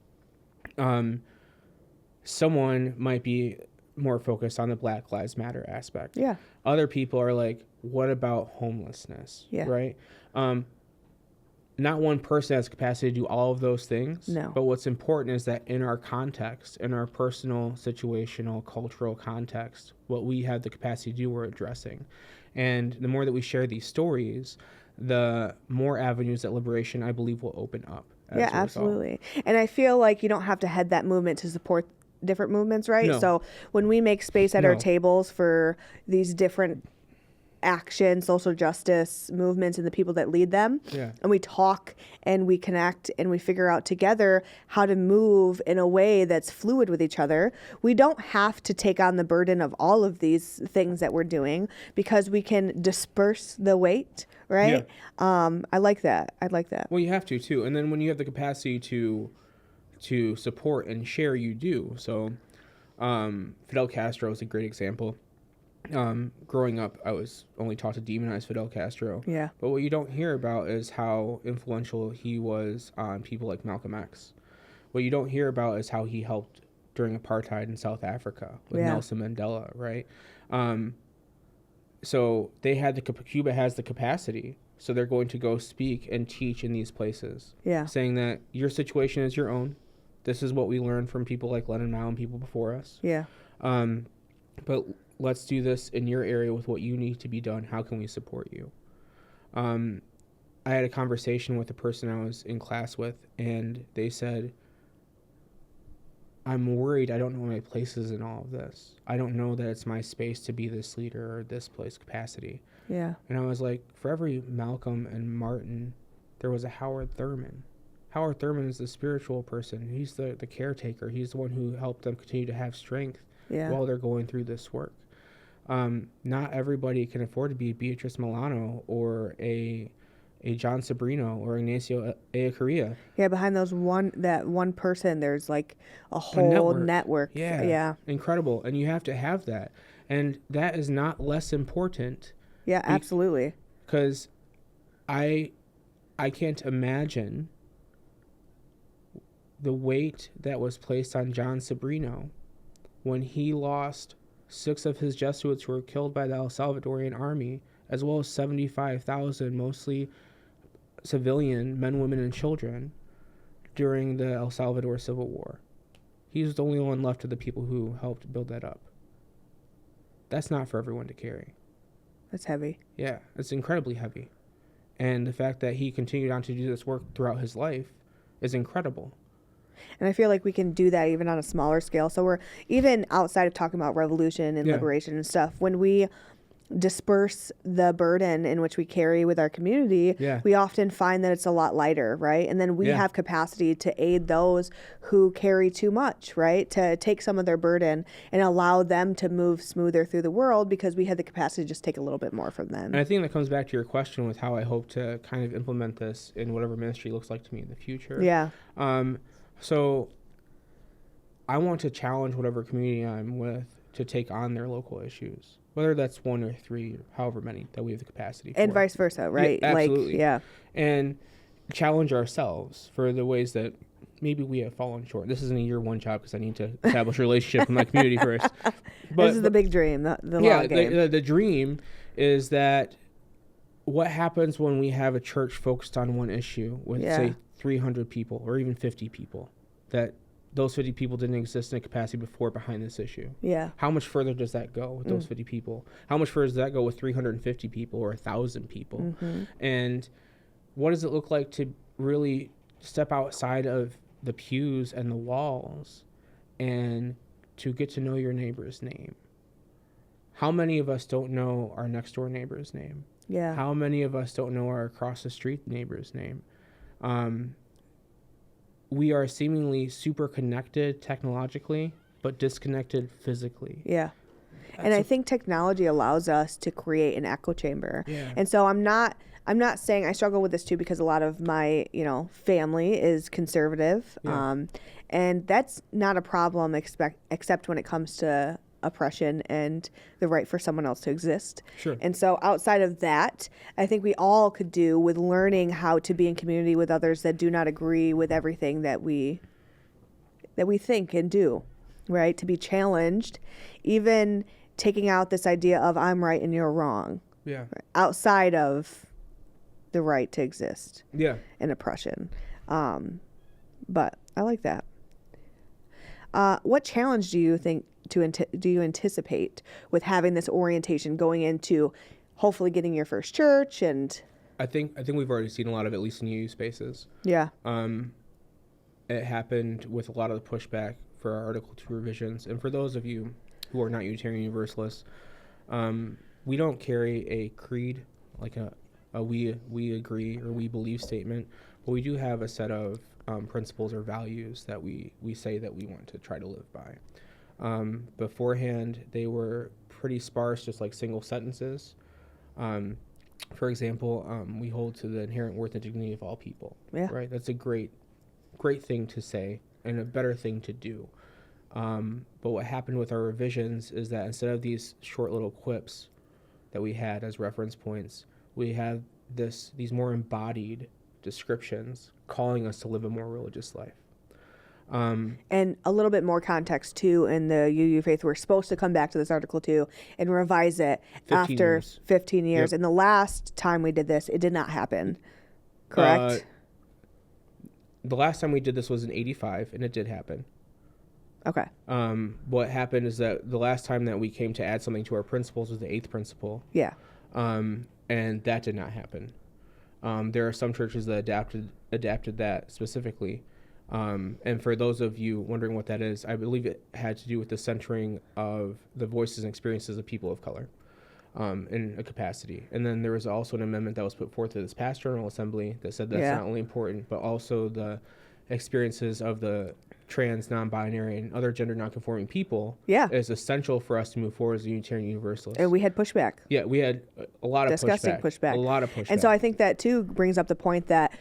Someone might be more focused on the Black Lives Matter aspect. Yeah. Other people are like, what about homelessness? Yeah. Right? Not one person has capacity to do all of those things. No. But what's important is that in our context, in our personal, situational, cultural context, what we have the capacity to do, we're addressing. And the more that we share these stories, the more avenues that liberation, I believe, will open up. Yeah, absolutely. And I feel like you don't have to head that movement to support different movements, right? No. So when we make space at our tables for these different action, social justice movements and the people that lead them, and we talk and we connect and we figure out together how to move in a way that's fluid with each other, we don't have to take on the burden of all of these things that we're doing, because we can disperse the weight, right? I like that. Well, you have to too. And then when you have the capacity to support and share, you do. So Fidel Castro is a great example. Growing up, I was only taught to demonize Fidel Castro. Yeah. But what you don't hear about is how influential he was on people like Malcolm X. What you don't hear about is how he helped during apartheid in South Africa with Nelson Mandela, right? So Cuba has the capacity, so they're going to go speak and teach in these places. Yeah. Saying that your situation is your own. This is what we learned from people like Lenin Mao and people before us. Yeah. But let's do this in your area with what you need to be done. How can we support you? I had a conversation with a person I was in class with, and they said, I'm worried I don't know my place is in all of this. I don't know that it's my space to be this leader or this place capacity. Yeah. And I was like, for every Malcolm and Martin, there was a Howard Thurman. Howard Thurman is the spiritual person. He's the caretaker. He's the one who helped them continue to have strength while they're going through this work. Not everybody can afford to be Beatrice Milano or a John Sabrino or Ignacio Ellacuría. Yeah, behind that one person, there's like a whole network. Yeah. Incredible. And you have to have that. And that is not less important. Yeah, absolutely. Because I can't imagine the weight that was placed on John Sabrino when he lost 6 of his Jesuits who were killed by the El Salvadorian army, as well as 75,000 mostly civilian men, women, and children during the El Salvador Civil War. He was the only one left of the people who helped build that up. That's not for everyone to carry. That's heavy. Yeah, it's incredibly heavy. And the fact that he continued on to do this work throughout his life is incredible. And I feel like we can do that even on a smaller scale. So we're even outside of talking about revolution and liberation and stuff. When we disperse the burden in which we carry with our community, we often find that it's a lot lighter, right? And then we have capacity to aid those who carry too much, right? To take some of their burden and allow them to move smoother through the world because we have the capacity to just take a little bit more from them. And I think that comes back to your question with how I hope to kind of implement this in whatever ministry looks like to me in the future. Yeah. So I want to challenge whatever community I'm with to take on their local issues, whether that's 1 or 3, or however many that we have the capacity for. And vice versa, right? Yeah, absolutely. Like, and challenge ourselves for the ways that maybe we have fallen short. This isn't a year 1 job because I need to establish a relationship with my community first. But this is the big dream, the long game. The dream is that what happens when we have a church focused on one issue with, say, 300 people or even 50 people, that those 50 people didn't exist in a capacity before behind this issue. Yeah. How much further does that go with those 50 people? How much further does that go with 350 people or 1,000 people? Mm-hmm. And what does it look like to really step outside of the pews and the walls and to get to know your neighbor's name? How many of us don't know our next door neighbor's name? Yeah. How many of us don't know our across the street neighbor's name? We are seemingly super connected technologically, but disconnected physically. Yeah. And I think technology allows us to create an echo chamber. Yeah. And so I'm not saying, I struggle with this too because a lot of my, family is conservative. Yeah. And that's not a problem except when it comes to oppression and the right for someone else to exist. Sure. And so outside of that, I think we all could do with learning how to be in community with others that do not agree with everything that we think and do, right? To be challenged, even taking out this idea of I'm right and you're wrong. Yeah. Outside of the right to exist. Yeah. And oppression. But I like that. What challenge do you think do you anticipate with having this orientation going into hopefully getting your first church? And I think we've already seen a lot of, at least in UU spaces. Yeah. It happened with a lot of the pushback for our Article 2 revisions. And for those of you who are not Unitarian Universalists, we don't carry a creed, like a we agree or we believe statement, but we do have a set of principles or values that we say that we want to try to live by. Beforehand, they were pretty sparse, just like single sentences. For example, we hold to the inherent worth and dignity of all people. Yeah. Right? That's a great thing to say and a better thing to do. But what happened with our revisions is that instead of these short little quips that we had as reference points, we have these more embodied descriptions calling us to live a more religious life. And a little bit more context too in the UU faith. We're supposed to come back to this Article 2 and revise it 15 after years. 15 years. Yep. And the last time we did this, it did not happen. Correct? The last time we did this was in 85, and it did happen. Okay. What happened is that the last time that we came to add something to our principles was the 8th principle. Yeah. And that did not happen. There are some churches that adapted that specifically. And for those of you wondering what that is, I believe it had to do with the centering of the voices and experiences of people of color. in a capacity. And then there was also an amendment that was put forth to this past General Assembly that said that's not only important, but also the experiences of the trans, non-binary, and other gender non-conforming people is essential for us to move forward as a Unitarian Universalist. And we had pushback. Yeah, we had a lot of disgusting pushback. A lot of pushback. And so I think that too brings up the point that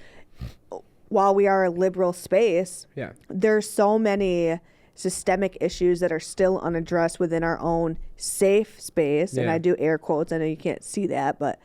while we are a liberal space, there's so many systemic issues that are still unaddressed within our own safe space. And I do air quotes. I know you can't see that, but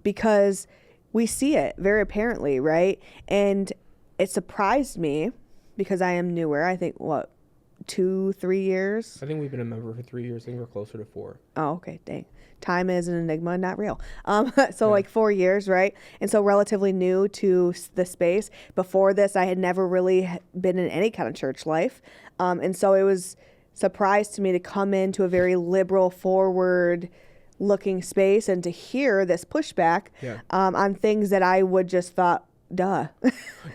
because we see it very apparently, right? And it surprised me because I am newer. I think, 2-3 years? I think we've been a member for 3 years. I think we're closer to 4. Oh, okay. Dang. Time is an enigma, not real. Like 4 years, right? And so relatively new to the space. Before this, I had never really been in any kind of church life. And so it was surprise to me to come into a very liberal, forward-looking space and to hear this pushback on things that I would just thought, duh.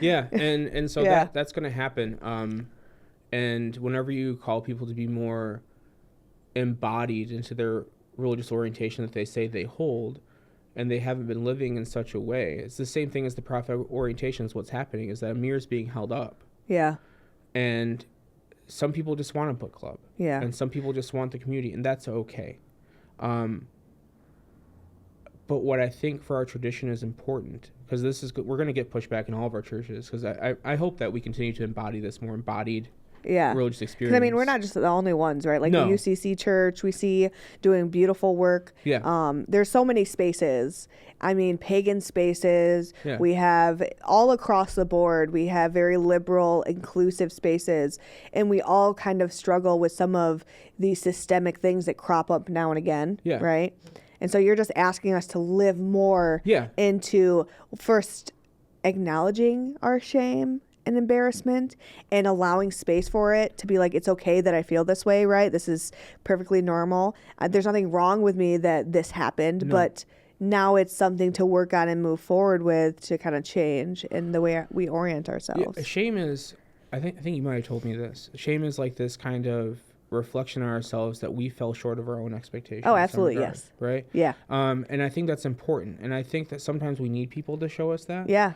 And so that's going to happen. And whenever you call people to be more embodied into their religious orientation that they say they hold, and they haven't been living in such a way, it's the same thing as the prophetic orientation. Is what's happening is that a mirror is being held up. And some people just want a book club. And some people just want the community, and that's okay. But what I think for our tradition is important, because we're going to get pushback in all of our churches, because I hope that we continue to embody this more embodied religious experience. I mean, we're not just the only ones, right? Like the UCC church, we see doing beautiful work. There's so many spaces. I mean, pagan spaces. We have all across the board. We have very liberal, inclusive spaces. And we all kind of struggle with some of these systemic things that crop up now and again, right? And so you're just asking us to live more into first acknowledging our shame and embarrassment and allowing space for it to be like, it's okay that I feel this way, right? This is perfectly normal. There's nothing wrong with me that this happened, but now it's something to work on and move forward with to kind of change in the way we orient ourselves. Shame is, I think you might have told me this. Shame is like this kind of reflection on ourselves that we fell short of our own expectations. Oh, absolutely, yes. Right? And I think that's important. And I think that sometimes we need people to show us that.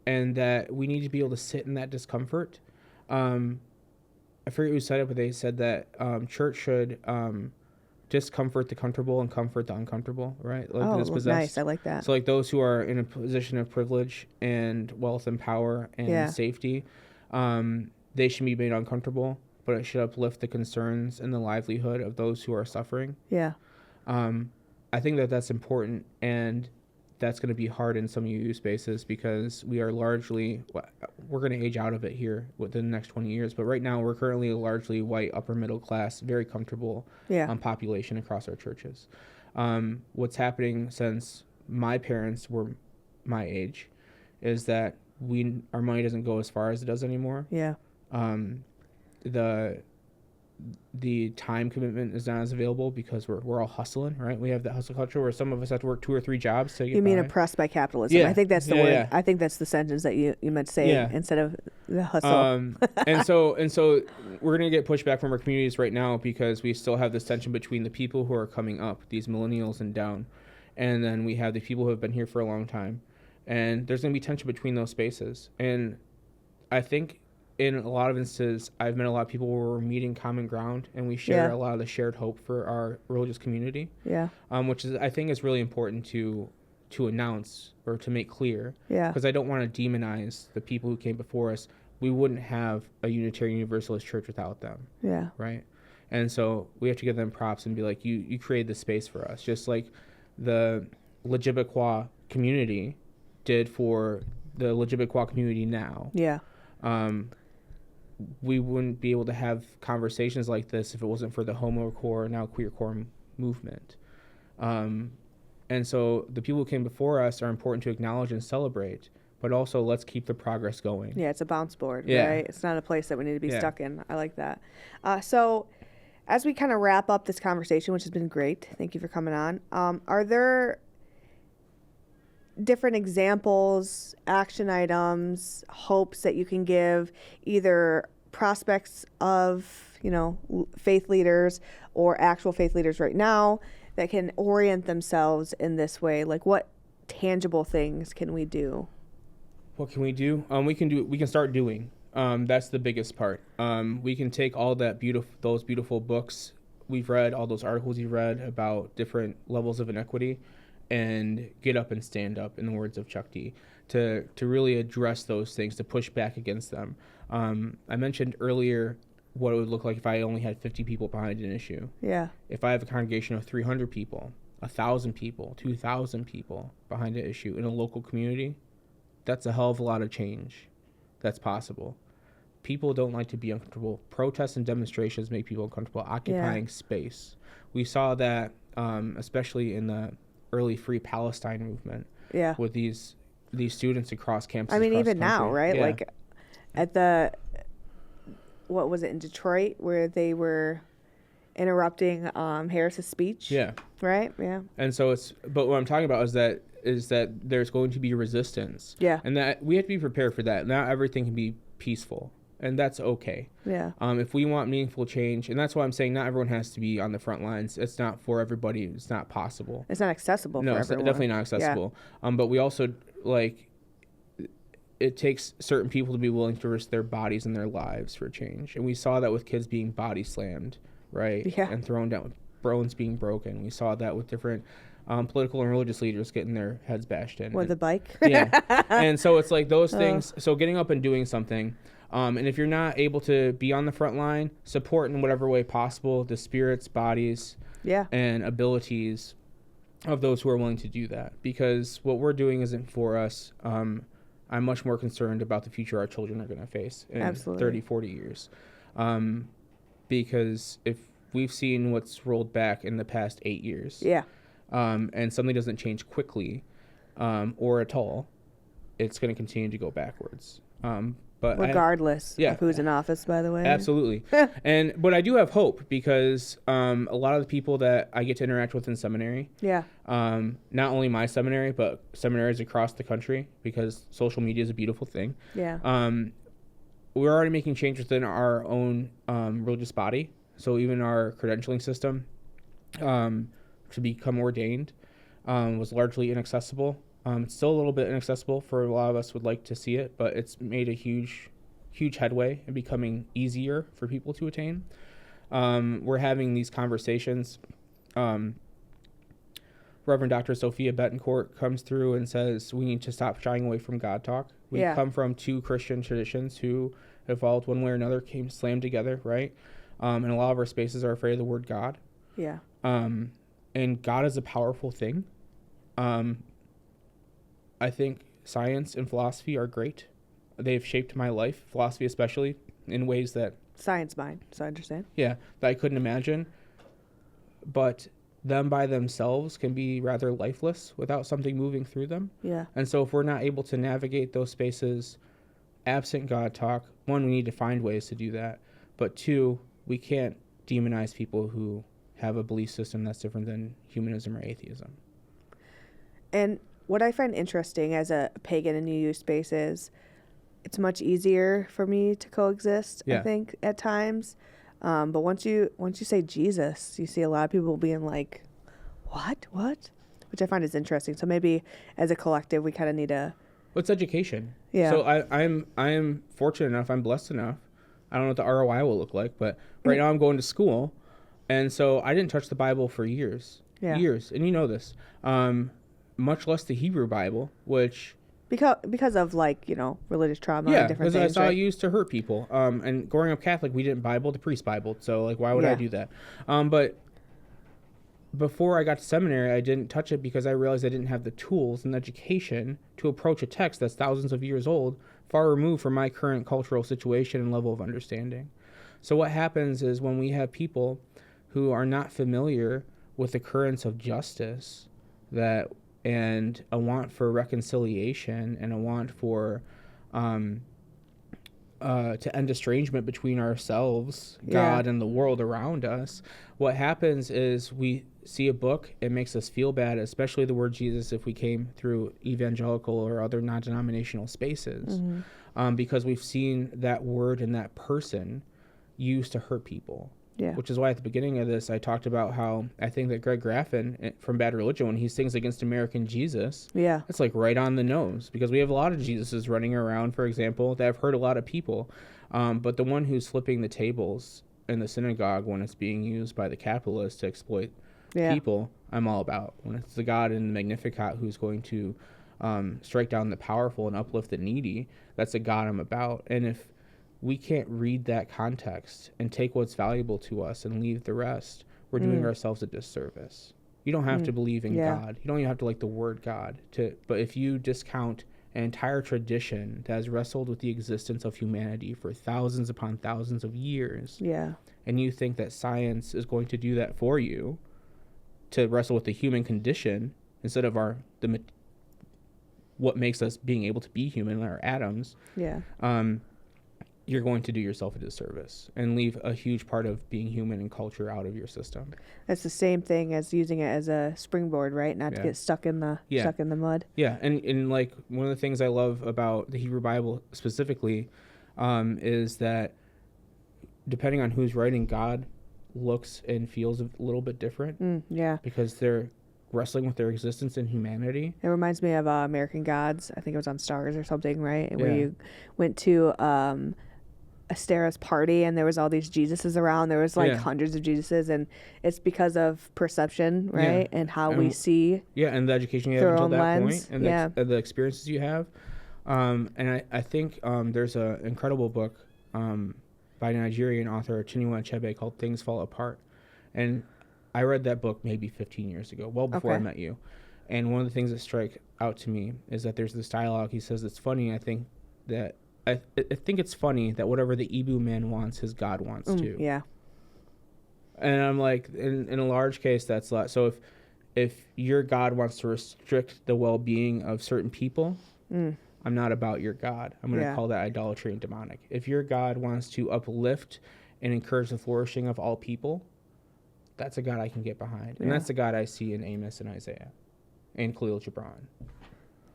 And that we need to be able to sit in that discomfort. I forget who said it, but they said that church should discomfort the comfortable and comfort the uncomfortable, right? Like nice. I like that. So like those who are in a position of privilege and wealth and power and safety, they should be made uncomfortable, but it should uplift the concerns and the livelihood of those who are suffering. I think that that's important, and that's going to be hard in some UU spaces because we are largely, we're going to age out of it here within the next 20 years. But right now we're currently a largely white, upper middle class, very comfortable population across our churches. What's happening since my parents were my age is that our money doesn't go as far as it does anymore. The time commitment is not as available because we're all hustling, right? We have that hustle culture where some of us have to work 2 or 3 jobs to get You mean by. Oppressed by capitalism. I think that's the word. I think that's the sentence that you meant to say instead of the hustle. And so we're going to get pushback from our communities right now because we still have this tension between the people who are coming up, these millennials and down, and then we have the people who have been here for a long time. And there's going to be tension between those spaces. And I think in a lot of instances, I've met a lot of people where we're meeting common ground and we share a lot of the shared hope for our religious community. Which is, I think, is really important to announce or to make clear. Because I don't want to demonize the people who came before us. We wouldn't have a Unitarian Universalist church without them. Right? And so we have to give them props and be like, you created this space for us. Just like the Lejibekwa community did for the Lejibekwa community now. We wouldn't be able to have conversations like this if it wasn't for the homo core, now queer core movement. And so the people who came before us are important to acknowledge and celebrate, but also let's keep the progress going. It's a bounce board, right? It's not a place that we need to be stuck in. I like that. So as we kind of wrap up this conversation, which has been great, thank you for coming on, are there different examples, action items, hopes that you can give either prospects of, faith leaders or actual faith leaders right now that can orient themselves in this way? Like, what tangible things can we do? What can we do? We can start doing. That's the biggest part. We can take all those beautiful books we've read, all those articles you've read about different levels of inequity, and get up and stand up, in the words of Chuck D, to really address those things, to push back against them. I mentioned earlier what it would look like if I only had 50 people behind an issue. Yeah. If I have a congregation of 300 people, 1,000 people, 2,000 people behind an issue in a local community, that's a hell of a lot of change that's possible. People don't like to be uncomfortable. Protests and demonstrations make people uncomfortable, occupying space. We saw that especially in the early Free Palestine movement. Yeah. With these students across campuses. I mean, across even the country. now, right? Yeah. Like at what was it, in Detroit, where they were interrupting Harris's speech? Yeah. Right? Yeah. And so but what I'm talking about is that there's going to be resistance. Yeah. And that we have to be prepared for that. Not everything can be peaceful, and that's okay. Yeah. If we want meaningful change, and that's why I'm saying not everyone has to be on the front lines. It's not for everybody. It's not possible. It's not accessible for everyone. No, it's definitely not accessible. Yeah. But we also, it takes certain people to be willing to risk their bodies and their lives for change. And we saw that with kids being body slammed, right? Yeah. And thrown down, bones being broken. We saw that with different political and religious leaders getting their heads bashed in. With a bike? Yeah. And so it's like those things. So getting up and doing something. And if you're not able to be on the front line, support in whatever way possible the spirits, bodies, and abilities of those who are willing to do that. Because what we're doing isn't for us. I'm much more concerned about the future our children are going to face in Absolutely. 30, 40 years. Because if we've seen what's rolled back in the past 8 years, and something doesn't change quickly or at all, it's going to continue to go backwards. But regardless of who's in office, by the way. Absolutely. But I do have hope because a lot of the people that I get to interact with in seminary, not only my seminary, but seminaries across the country, because social media is a beautiful thing. Yeah. We're already making change within our own religious body. So even our credentialing system to become ordained was largely inaccessible. It's still a little bit inaccessible for a lot of us would like to see it, but it's made a huge headway in becoming easier for people to attain. We're having these conversations. Reverend Dr. Sophia Betancourt comes through and says we need to stop shying away from God talk. We come from two Christian traditions who evolved one way or another, came slammed together, right? And a lot of our spaces are afraid of the word God. Yeah. And God is a powerful thing. I think science and philosophy are great. They've shaped my life, philosophy especially, in ways that... Science mind, so I understand. Yeah, that I couldn't imagine. But them by themselves can be rather lifeless without something moving through them. Yeah. And so if we're not able to navigate those spaces absent God talk, one, we need to find ways to do that. But two, we can't demonize people who have a belief system that's different than humanism or atheism. And what I find interesting as a pagan in UU space is it's much easier for me to coexist, I think, at times. But once you say Jesus, you see a lot of people being like, what? Which I find is interesting. So maybe as a collective, we kind of need to... Well, it's education. Yeah. So I'm fortunate enough, I'm blessed enough. I don't know what the ROI will look like, but right now I'm going to school. And so I didn't touch the Bible for years. Years. And you know this. Much less the Hebrew Bible, which... Because of, religious trauma and different things, because I saw it used to hurt people. And growing up Catholic, we didn't Bible, the priest Bibled. So, why would I do that? But before I got to seminary, I didn't touch it because I realized I didn't have the tools and education to approach a text that's thousands of years old, far removed from my current cultural situation and level of understanding. So what happens is when we have people who are not familiar with the currents of justice and a want for reconciliation and a want for to end estrangement between ourselves, God, and the world around us, what happens is we see a book, it makes us feel bad, especially the word Jesus if we came through evangelical or other non-denominational spaces, because we've seen that word and that person used to hurt people. Yeah. Which is why at the beginning of this, I talked about how I think that Greg Graffin from Bad Religion, when he sings against American Jesus, Yeah. it's like right on the nose, because we have a lot of Jesuses running around, for example, that have hurt a lot of people. But the one who's flipping the tables in the synagogue when it's being used by the capitalists to exploit people, I'm all about. When it's the God in the Magnificat who's going to strike down the powerful and uplift the needy, that's the God I'm about. And if we can't read that context and take what's valuable to us and leave the rest, we're doing ourselves a disservice. You don't have to believe in God. You don't even have to like the word God. But if you discount an entire tradition that has wrestled with the existence of humanity for thousands upon thousands of years, and you think that science is going to do that for you, to wrestle with the human condition instead of what makes us being able to be human, our atoms, you're going to do yourself a disservice and leave a huge part of being human and culture out of your system. That's the same thing as using it as a springboard, right? Not to get stuck in the mud. Yeah, and like one of the things I love about the Hebrew Bible specifically is that depending on who's writing, God looks and feels a little bit different. Because they're wrestling with their existence in humanity. It reminds me of American Gods. I think it was on Stars or something, right? Where you went to Astera's party and there was all these Jesuses around. There was like hundreds of Jesuses, and it's because of perception, right? And how we see. And the education you have until that lens. point, and the experiences you have. And I think there's an incredible book by a Nigerian author, Chinua Achebe, called Things Fall Apart. And I read that book maybe 15 years ago, well before I met you. And one of the things that strike out to me is that there's this dialogue. He says, it's funny, I think it's funny that whatever the Ibu man wants, his God wants too. Yeah. And I'm like, in a large case, that's a lot. So if your God wants to restrict the well-being of certain people, I'm not about your God. I'm going to call that idolatry and demonic. If your God wants to uplift and encourage the flourishing of all people, that's a God I can get behind. And that's the God I see in Amos and Isaiah and Khalil Gibran.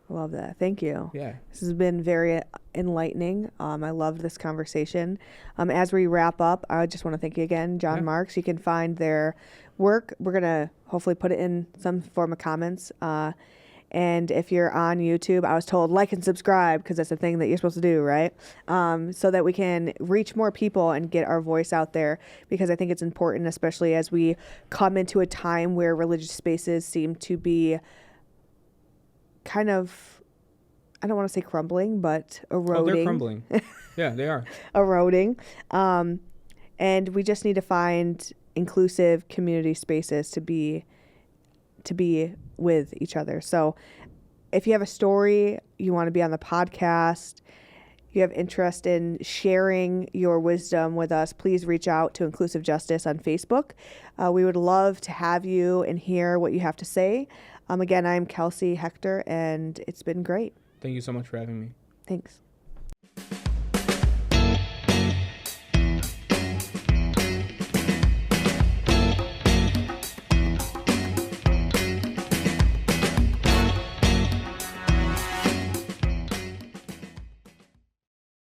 I love that. Thank you. Yeah. This has been very enlightening. I loved this conversation. As we wrap up, I just want to thank you again, John Marx. You can find their work. We're going to hopefully put it in some form of comments. And if you're on YouTube, I was told like and subscribe, because that's the thing that you're supposed to do, right? So that we can reach more people and get our voice out there, because I think it's important, especially as we come into a time where religious spaces seem to be kind of, I don't want to say crumbling, but eroding. Oh, they're crumbling. Yeah, they are. Eroding. And we just need to find inclusive community spaces to be with each other. So if you have a story, you want to be on the podcast, you have interest in sharing your wisdom with us, please reach out to Inclusive Justice on Facebook. We would love to have you and hear what you have to say. Again, I'm Kelsea Hector, and it's been great. Thank you so much for having me. Thanks.